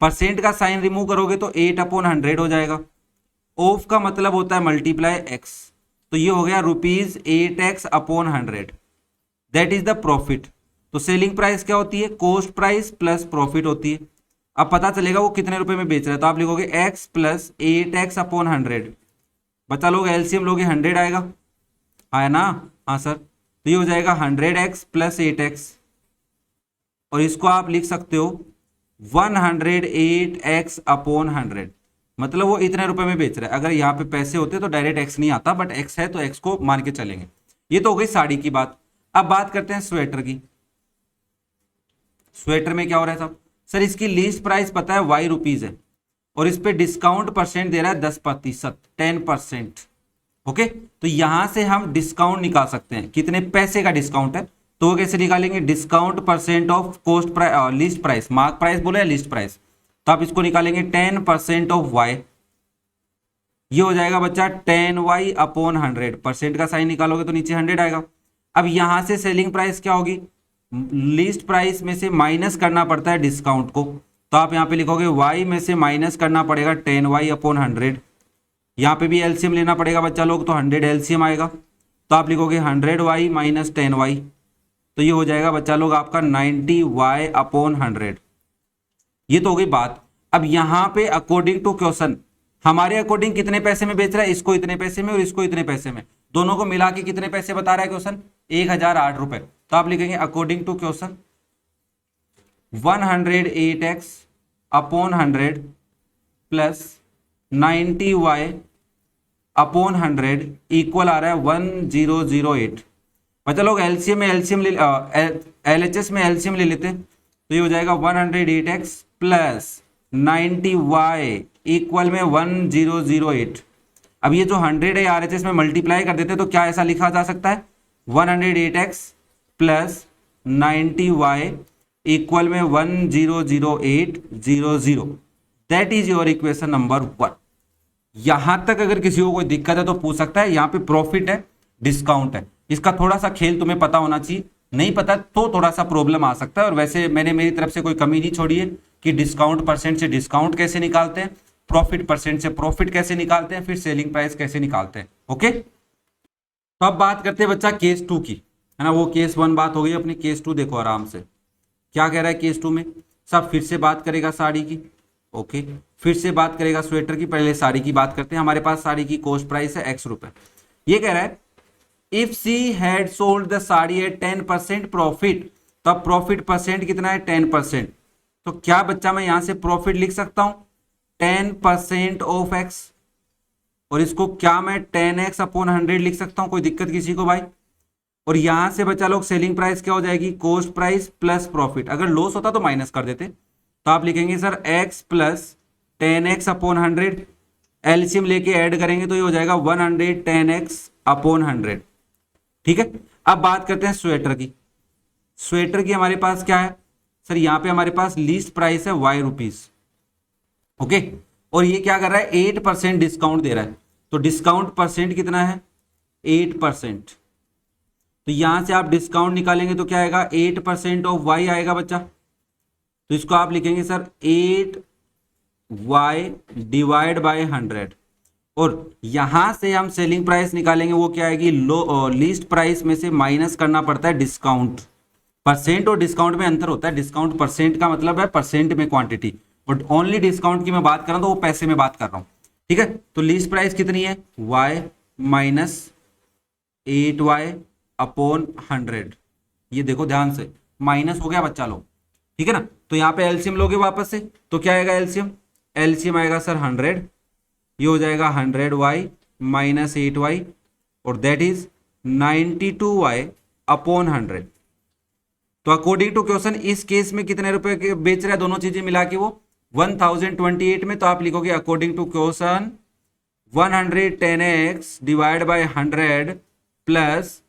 परसेंट का साइन रिमूव करोगे तो 8/100 हो जाएगा। ऑफ का मतलब होता है मल्टीप्लाई X, तो ये हो गया ₹8X/100, that is the profit. तो सेलिंग प्राइस क्या होती है, कॉस्ट प्राइस प्लस प्रॉफिट होती है। अब पता चलेगा वो कितने रुपए में बेच रहा है, तो आप लिखोगे X प्लस 8X/100, बच्चा लोग एलसीएम लोगे 100 आएगा, है ना, हाँ सर। तो ये हो जाएगा 100X प्लस 8X, और इसको आप लिख सकते हो 108X/100, मतलब वो इतने रुपए में बेच रहा है। अगर यहाँ पे पैसे होते तो डायरेक्ट X नहीं आता, बट X है तो X को मान के चलेंगे। ये तो हो गई साड़ी की बात। अब बात करते हैं स्वेटर की। स्वेटर में क्या हो रहा है साहब, सर इसकी लीस्ट प्राइस पता है ₹Y है, और इस पे डिस्काउंट परसेंट दे रहा है 10%, 10%। ओके, तो यहां से हम डिस्काउंट निकाल सकते हैं, कितने पैसे का डिस्काउंट है, तो वो कैसे निकालेंगे, discount percent of cost price, least price, mark price बोले या लीस्ट प्राइस, तो आप इसको निकालेंगे 10% ऑफ Y। ये हो जाएगा बच्चा 10Y/100, परसेंट का साइन निकालोगे तो नीचे 100 आएगा। अब यहां से सेलिंग प्राइस क्या होगी, लीस्ट प्राइस में से माइनस करना पड़ता है डिस्काउंट को, तो आप यहां पे लिखोगे Y में से माइनस करना पड़ेगा 10Y/100। यहां पे भी एलसीएम लेना पड़ेगा बच्चा लोग, तो 100 एलसीएम आएगा, तो आप लिखोगे 100Y माइनस 10Y, तो ये हो जाएगा बच्चा लोग आपका 90Y/100। ये तो हो गई बात। अब यहां पे अकॉर्डिंग टू क्वेश्चन, हमारे अकॉर्डिंग कितने पैसे में बेच रहा है, इसको इतने पैसे में और इसको इतने पैसे में, दोनों को मिला के कितने पैसे बता रहा है क्वेश्चन, 1008 रुपए। तो आप लिखेंगे according to question 108X/100 plus 90Y/100 equal आ रहा है 1008। मतलब लोग एलसीएम में एलसीएम ले, एलएचएस में एलसीएम ले लेते, तो ये हो जाएगा 108X प्लस 90Y इक्वल में 1008। अब ये जो 100 है आरएचएस में मल्टीप्लाई कर देते तो क्या ऐसा लिखा जा सकता है, 108X प्लस 90Y इक्वल में 100800। That is your equation number 1। यहां तक अगर किसी को कोई दिक्कत है तो पूछ सकता है। यहाँ पे प्रॉफिट है, डिस्काउंट है, इसका थोड़ा सा खेल तुम्हें पता होना चाहिए, नहीं पता तो थोड़ा सा प्रॉब्लम आ सकता है। और वैसे मैंने मेरी तरफ से कोई कमी नहीं छोड़ी है कि डिस्काउंट परसेंट से डिस्काउंट कैसे निकालते हैं, प्रॉफिट परसेंट से प्रॉफिट कैसे निकालते हैं, फिर सेलिंग प्राइस कैसे निकालते हैं। ओके, तो अब बात करते हैं बच्चा केस 2 की, है ना। वो केस 1 बात हो गई, अपनी केस 2 देखो आराम से क्या कह रहा है। केस 2 में सब फिर से बात करेगा साड़ी की, ओके, फिर से बात करेगा स्वेटर की। पहले साड़ी की बात करते हैं। हमारे पास साड़ी की कॉस्ट प्राइस है X रुपए। ये कह रहा है if she had sold the sari at 10% profit, तो अब प्रॉफिट परसेंट कितना है, 10%। तो क्या बच्चा मैं यहां से प्रॉफिट लिख सकता हूं 10% ऑफ X, और इसको क्या मैं 10X/100 लिख सकता हूं, कोई दिक्कत किसी को भाई। और यहां से बच्चा लोग सेलिंग प्राइस क्या हो जाएगी, कॉस्ट प्राइस प्लस प्रॉफिट। अगर लॉस होता तो माइनस कर देते, तो आप लिखेंगे sir X plus 10X/100, LCM लेके ऐड करेंगे तो ये हो जाएगा 110X/100। ठीक है, अब बात करते हैं स्वेटर की। स्वेटर की हमारे पास क्या है सर, यहां पे हमारे पास लीस्ट प्राइस है ₹Y, ओके, और ये क्या कर रहा है 8% डिस्काउंट दे रहा है। तो डिस्काउंट परसेंट कितना है, 8%। तो यहां से आप डिस्काउंट निकालेंगे तो क्या आएगा, 8% ऑफ वाई आएगा बच्चा। तो इसको आप लिखेंगे सर 8y डिवाइड बाय 100। और यहां से हम सेलिंग प्राइस निकालेंगे, वो क्या आएगी, लीस्ट प्राइस में से माइनस करना पड़ता है डिस्काउंट। परसेंट और डिस्काउंट में अंतर होता है। डिस्काउंट परसेंट का मतलब है परसेंट में क्वांटिटी, बट ओनली डिस्काउंट की मैं बात कर रहा हूं तो वो पैसे में बात कर रहा हूं। ठीक है, तो लीस्ट प्राइस कितनी है, y माइनस 8y अपॉन 100। ये देखो ध्यान से, माइनस हो गया बच्चा लोग, ठीक है ना। तो यहाँ पे एलसीएम लोगे वापस से, तो क्या आएगा एलसीएम, एलसीएम आएगा सर 100, ये हो जाएगा 100y माइनस 8y, और दैट इज 92y अपॉन 100। तो अकॉर्डिंग टू क्वेश्चन इस केस में कितने रुपए के बेच रहा है, दोनों चीजें मिला के वो 1028 में। तो आप लिखोगे according to question 110x divide by 100 plus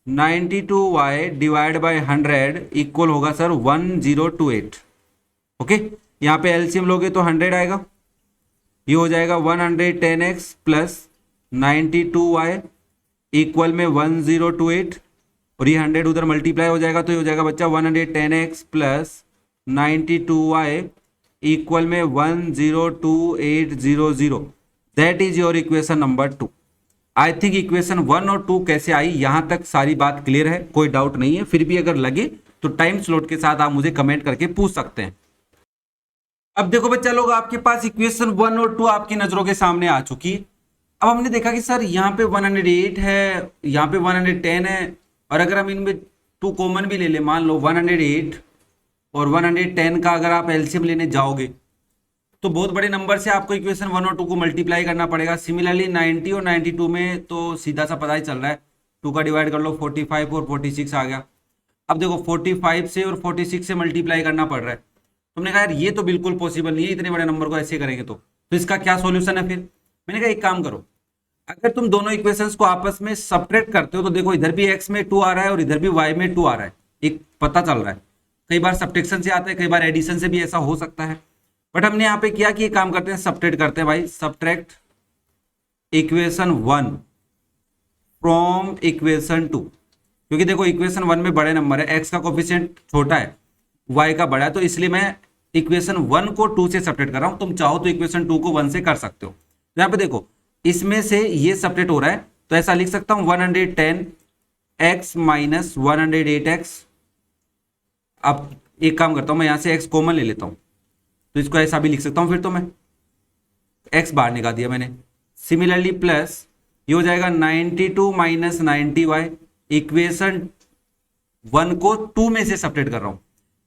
92y divide by 100 equal होगा सर 1028। ओके, यहाँ पे एलसीएम लोगे तो 100 आएगा, ये हो जाएगा 110x प्लस 92y इक्वल में 1028, और ये 100 उधर मल्टीप्लाई हो जाएगा, तो ये हो जाएगा बच्चा 110x प्लस 92y इक्वल में 102800। That is your equation number 2। I think equation 1 और 2 कैसे आई, यहां तक सारी बात क्लियर है, कोई डाउट नहीं है। फिर भी अगर लगे तो टाइम स्लॉट के साथ आप मुझे कमेंट करके पूछ सकते हैं। अब देखो बच्चा लोग, आपके पास इक्वेशन 1 और 2 आपकी नजरों के सामने आ चुकी है। अब हमने देखा कि सर यहाँ पे 108 है, यहाँ पे 110 है, और अगर हम इनमें 2 कॉमन भी ले ले, मान लो 108 और 110 का अगर आप एलसीएम लेने जाओगे तो बहुत बड़े नंबर से आपको इक्वेशन 1 और 2 को मल्टीप्लाई करना पड़ेगा। सिमिलरली 90 और 92 में तो सीधा सा पता ही चल रहा है, 2 का डिवाइड कर लो 45 और 46 आ गया। अब देखो 45 से और 46 से मल्टीप्लाई करना पड़ रहा है। तुमने कहा यार ये तो बिल्कुल पॉसिबल नहीं है, इतने बड़े नंबर को ऐसे करेंगे तो इसका क्या सॉल्यूशन है। फिर मैंने कहा एक काम करो, अगर तुम दोनों इक्वेशंस को आपस में सब्ट्रैक्ट करते हो तो देखो इधर भी x में 2 आ रहा है और इधर भी y में 2 आ रहा है, एक पता चल रहा है। कई बार सब्ट्रैक्शन से आता है, कई बार एडिशन से भी ऐसा हो सकता है, बट हमने यहाँ पे किया कि एक काम करते हैं, सब्ट्रैक्ट करते हैं भाई। सब्ट्रैक्ट इक्वेशन 1 फ्रॉम इक्वेशन 2, क्योंकि देखो इक्वेशन 1 में बड़े नंबर है, x का कोफिशिएंट छोटा है, y का बड़ा है, तो इसलिए मैं इक्वेशन 1 को 2 से सब्ट्रैक्ट कर रहा हूं। तुम चाहो तो इक्वेशन 2 को 1 से कर सकते हो। यहाँ पे देखो इसमें से ये सब्ट्रैक्ट हो रहा है, तो ऐसा लिख सकता हूं 110x माइनस 108x। अब एक काम करता हूं, मैं यहां से x कॉमन ले लेता हूं, तो इसको ऐसा भी लिख सकता हूं। फिर तो मैं x बाहर निकाल दिया मैंने। सिमिलरली प्लस ये हो जाएगा 92 माइनस 90y, इक्वेशन 1 को 2 में से सब्ट्रैक्ट कर रहा हूं,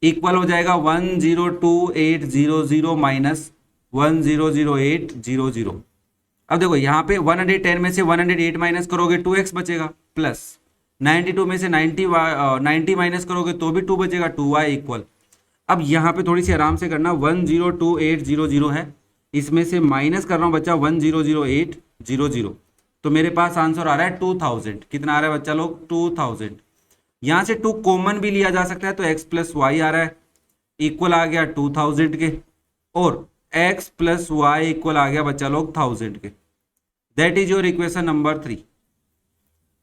इक्वल हो जाएगा 102800 माइनस 100800। अब देखो यहाँ पे 110 में से 108 माइनस करोगे 2x बचेगा, प्लस 92 में से 90 माइनस करोगे तो भी 2 बचेगा, 2y इक्वल। अब यहाँ पे थोड़ी सी आराम से करना, 102800 है, इसमें से माइनस कर रहा हूँ बच्चा 100800, तो मेरे पास आंसर आ रहा है 2000। कितना आ रहा है बच्चा लोग, 2000। यहाँ से 2 कॉमन भी लिया जा सकता है, तो x प्लस वाई आ रहा है, इक्वल आ गया 2000 के, और x प्लस वाई इक्वल आ गया बच्चा लोग 1000 के। That is your equation number 3।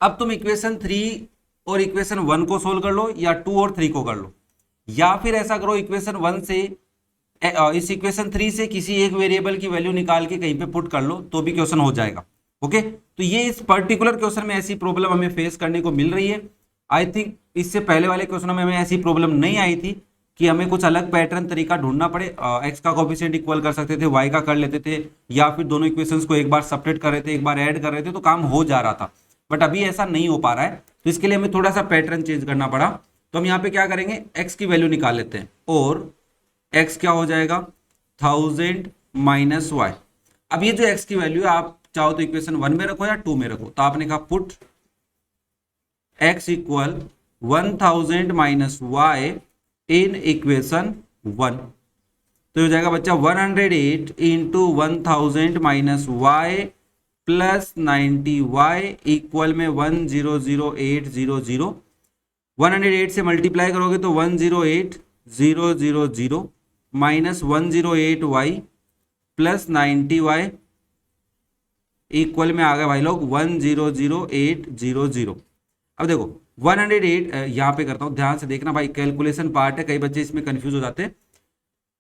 अब तुम इक्वेशन 3 और इक्वेशन 1 को सोल्व कर लो, या 2 और 3 को कर लो, या फिर ऐसा करो इक्वेशन 1 से इस इक्वेशन 3 से किसी एक वेरिएबल की वैल्यू निकाल के कहीं पे पुट कर लो, तो भी क्वेश्चन हो जाएगा। ओके, तो ये इस पर्टिकुलर क्वेश्चन में ऐसी प्रॉब्लम हमें फेस करने को मिल रही है। आई थिंक इससे पहले वाले क्वेश्चनों में हमें ऐसी प्रॉब्लम नहीं आई थी कि हमें कुछ अलग पैटर्न तरीका ढूंढना पड़े। x का कोफिशिएंट इक्वल कर सकते थे, y का कर लेते थे, या फिर दोनों इक्वेशंस को एक बार सब्ट्रैक्ट कर रहे थे, एक बार ऐड कर रहे थे, तो काम हो जा रहा था। बट अभी ऐसा नहीं हो पा रहा है, तो इसके लिए हमें थोड़ा सा पैटर्न चेंज करना पड़ा। तो हम यहाँ पे क्या करेंगे, x की वैल्यू निकाल लेते हैं, और x क्या हो जाएगा 1000 माइनस y। अब ये जो x की वैल्यू है, आप चाहो तो इक्वेशन 1 में रखो या 2 में रखो, तो आपने कहा put x equal 1000 minus y in equation 1, तो हो जाएगा बच्चा 108 into 1000 minus y plus 90y equal में 100800। 108 से मल्टीप्लाई करोगे तो 108000 minus 108y plus 90y equal में आ गया भाई लोग 100800। अब देखो 108 यहाँ पे करता हूँ, ध्यान से देखना भाई, कैलकुलेशन पार्ट है, कई बच्चे इसमें कंफ्यूज हो जाते हैं।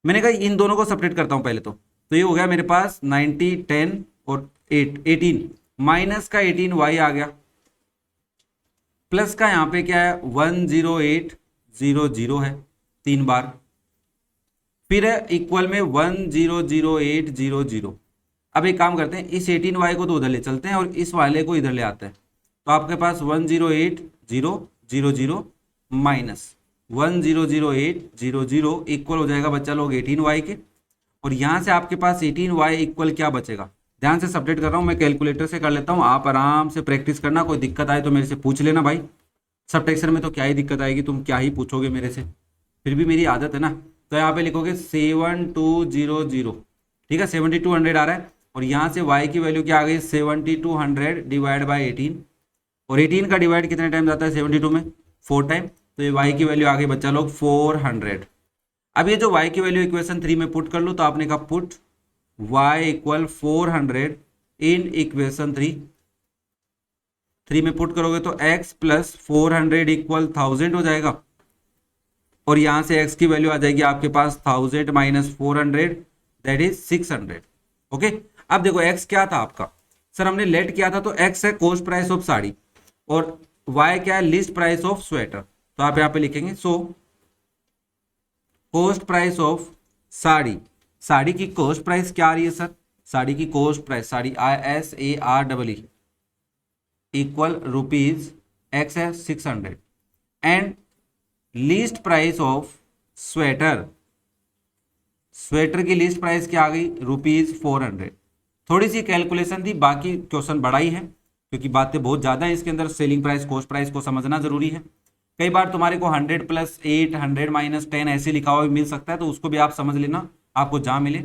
मैंने कहा इन दोनों को सेपरेट करता हूँ पहले तो ये हो गया मेरे पास 90 10 और 8 18, माइनस का 18y आ गया, प्लस का यहाँ पे क्या है 10800 है 3 बार, फिर है इक्वल में 100800। अब एक काम करते हैं, इस 18y को तो उधर ले चलते हैं और इस वाले को इधर ले आते हैं, तो आपके पास 108000 माइनस 100800 इक्वल हो जाएगा बच्चा लोग 18y के, और यहां से आपके पास 18y इक्वल क्या बचेगा, ध्यान से सब्ट्रैक्ट कर रहा हूं मैं, कैलकुलेटर से कर लेता हूं, आप आराम से प्रैक्टिस करना, कोई दिक्कत आए तो मेरे से पूछ लेना भाई। सब्ट्रैक्शन में तो क्या ही दिक्कत आएगी, तुम क्या ही पूछोगे मेरे से, फिर भी मेरी आदत है ना। तो यहाँ पे लिखोगे 7200, ठीक है 7200 आ रहा है, और यहाँ से y की वैल्यू क्या आ गई 7200 डिवाइड बाई 18, और 18 का डिवाइड कितने टाइम जाता है 72 में 4 टाइम, तो ये y की वैल्यू आ गई बच्चा लोग 400। अब ये जो y की वैल्यू इक्वेशन 3 में पुट कर लो, तो आपने कहा put y equal 400 in equation 3 में पुट करोगे तो x प्लस 400 इक्वल 1000 हो जाएगा, और यहां से x की वैल्यू आ जाएगी आपके पास 1000 माइनस 400 दैट इज 600। ओके, अब देखो x क्या था आपका, सर हमने लेट किया था, तो x है कॉस्ट प्राइस ऑफ साड़ी और y क्या है लिस्ट प्राइस ऑफ स्वेटर, तो आप यहाँ पे लिखेंगे so cost price of sari, sari की कॉस्ट प्राइस क्या आ रही है सर, साड़ी की cost price, sari ISAREE equal rupees x है 600 and least price of sweater, sweater की लीस्ट प्राइस क्या आ गई रुपीज 400। थोड़ी सी कैलकुलेशन थी, बाकी क्वेश्चन बड़ा ही है क्योंकि बातें बहुत ज़्यादा है इसके अंदर, सेलिंग प्राइस कॉस्ट प्राइस को समझना जरूरी है। कई बार तुम्हारे को 100 प्लस 8 100 माइनस 10 ऐसे लिखा हुआ भी मिल सकता है, तो उसको भी आप समझ लेना, आपको जहाँ मिले।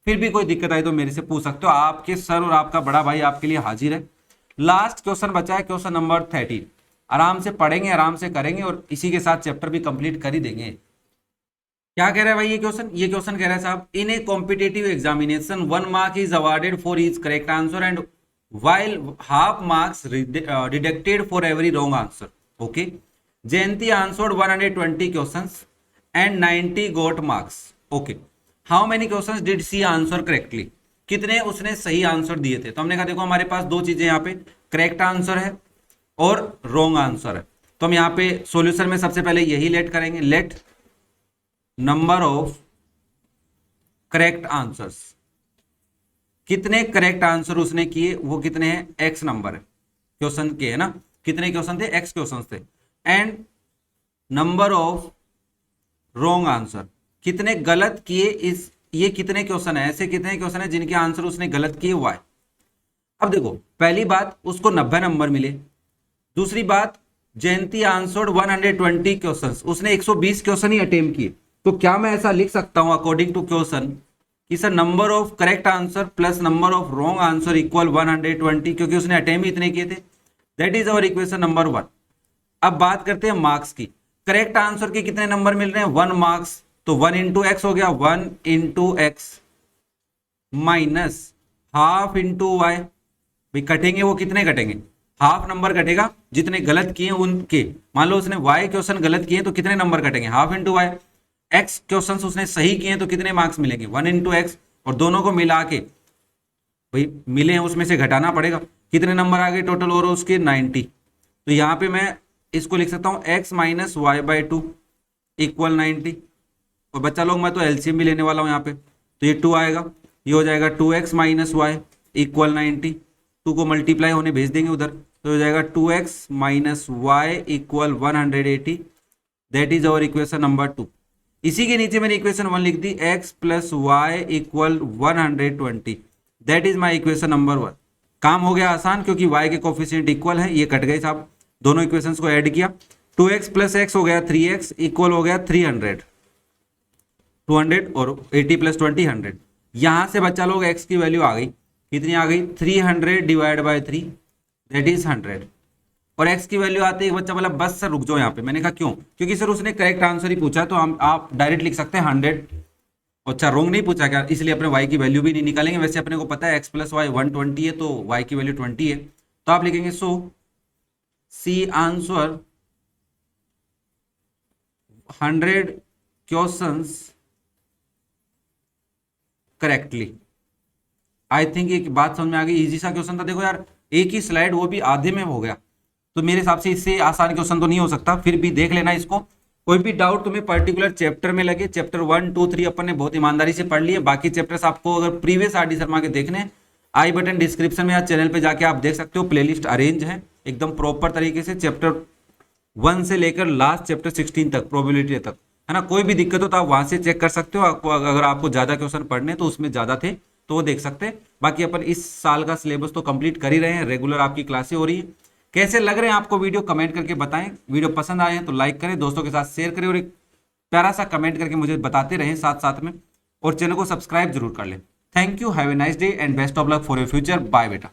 फिर भी कोई दिक्कत आई तो मेरे से पूछ सकते हो, आपके सर और आपका बड़ा भाई आपके लिए हाजिर है। लास्ट क्वेश्चन बचा है क्वेश्चन नंबर 13, आराम से पढ़ेंगे आराम से करेंगे और इसी के साथ चैप्टर भी कंप्लीट कर ही देंगे। क्या कह रहा है भाई ये क्वेश्चन कह रहा है साहब, in a competitive examination 1 mark is awarded for each correct answer and while half marks deducted for every wrong answer. Okay, Jayanti answered 120 questions and 90 got marks. Okay, how many questions did she answer correctly? कितने उसने सही आंसर दिए थे, तो हमने कहा देखो हमारे पास दो चीजें यहाँ पे, करेक्ट आंसर है और रॉन्ग आंसर है, तो हम यहाँ पे सॉल्यूशन में सबसे पहले यही लेट करेंगे, late number of correct answers, कितने करेक्ट आंसर उसने किए वो कितने हैं, x नंबर है क्वेश्चन के, है ना, कितने क्वेश्चन थे x क्वेश्चन थे, and number of wrong answer, कितने गलत किए, इस ये कितने क्वेश्चन है, ऐसे कितने क्वेश्चन है जिनके आंसर उसने गलत किए y। अब देखो पहली बात उसको 90 नंबर मिले, दूसरी बात जयंती आंसर्ड 120 क्वेश्चंस, उसने 120 क्वेश्चन ही अटेम्प्ट किए, तो क्या मैं ऐसा लिख सकता हूं अकॉर्डिंग टू क्वेश्चन कि sir number of correct answer plus number of wrong answer equal 120, क्योंकि उसने अटेम्प्ट ही इतने किए थे, that is our equation number 1। अब बात करते हैं मार्क्स की, करेक्ट आंसर के कितने नंबर मिल रहे हैं 1 मार्क्स, तो 1 इंटू एक्स हो गया, 1 into x minus half into y, भाई कटेंगे वो कितने कटेंगे, हाफ नंबर कटेगा जितने गलत किए उनके, मान लो उसने वाई क्वेश्चन गलत किए तो कितने नंबर कटेंगे, half into y, x question उसने सही किए तो कितने मार्क्स मिलेंगे 1 इंटू एक्स, और दोनों को मिला के भाई मिले हैं उसमें से घटाना पड़ेगा, कितने नंबर आ गए टोटल और उसके 90, तो यहाँ पे मैं इसको लिख सकता हूँ x minus y by 2 equal 90, और बच्चा लोग मैं तो एलसीएम भी लेने वाला हूँ यहाँ पे, तो ये 2 आएगा, ये हो जाएगा 2x माइनस वाई इक्वल 90, 2 को मल्टीप्लाई होने भेज देंगे उधर, तो हो जाएगा 2x minus Y equal 180, that is our equation number 2। इसी के नीचे मैंने इक्वेशन 1 लिख दी, x plus y equal 120, that is my equation number 1। काम हो गया आसान क्योंकि y के कोफिशिएंट इक्वल है, ये कट गए साहब, दोनों इक्वेशंस को ऐड किया, 2x प्लस x हो गया 3x इक्वल हो गया 300, 200 और 80 प्लस 20 100। यहां से बच्चा लोग x की वैल्यू आ गई, कितनी आ गई 300 डिवाइड बाय 3 दैट इज 100, और x की वैल्यू आते ही बच्चा बोला बस सर रुक जाओ यहाँ पे, मैंने कहा क्यों, क्योंकि सर उसने करेक्ट आंसर ही पूछा, तो हम आप डायरेक्ट लिख सकते हैं 100 अच्छा रोंग नहीं पूछा क्या, इसलिए अपने y की वैल्यू भी नहीं निकालेंगे। वैसे अपने को पता है x प्लस वाई 120 है, तो y की वैल्यू 20 है, तो आप लिखेंगे so C answer 100 questions correctly. I think एक बात समझ में आ गई, इजी सा क्वेश्चन था। देखो यार एक ही स्लाइड, वो भी आधे में हो गया, तो मेरे हिसाब से इससे आसान क्वेश्चन तो नहीं हो सकता, फिर भी देख लेना इसको। कोई भी डाउट तुम्हें पर्टिकुलर चैप्टर में लगे, चैप्टर 1 2 3 अपन ने बहुत ईमानदारी से पढ़ लिए, बाकी चैप्टर्स आपको अगर प्रीवियस आर डी शर्मा के देखने, आई बटन डिस्क्रिप्शन में या चैनल पे जाके आप देख सकते हो, प्लेलिस्ट अरेंज है एकदम प्रॉपर तरीके से, चैप्टर 1 से लेकर लास्ट चैप्टर 16 तक, प्रोबेबिलिटी तक, है ना। कोई भी दिक्कत हो तो आप वहां से चेक कर सकते हो। आपको अगर आपको ज्यादा क्वेश्चन पढ़ने तो उसमें ज्यादा थे तो वो देख सकते हैं। बाकी अपन इस साल का सिलेबस तो कंप्लीट कर ही रहे हैं, रेगुलर आपकी क्लासें हो रही है। कैसे लग रहे हैं आपको वीडियो, कमेंट करके बताएं। वीडियो पसंद आए हैं तो लाइक करें, दोस्तों के साथ शेयर करें, और एक प्यारा सा कमेंट करके मुझे बताते रहें साथ साथ में, और चैनल को सब्सक्राइब जरूर कर लें। Thank you, have a nice day and best of luck for your future. Bye बेटा।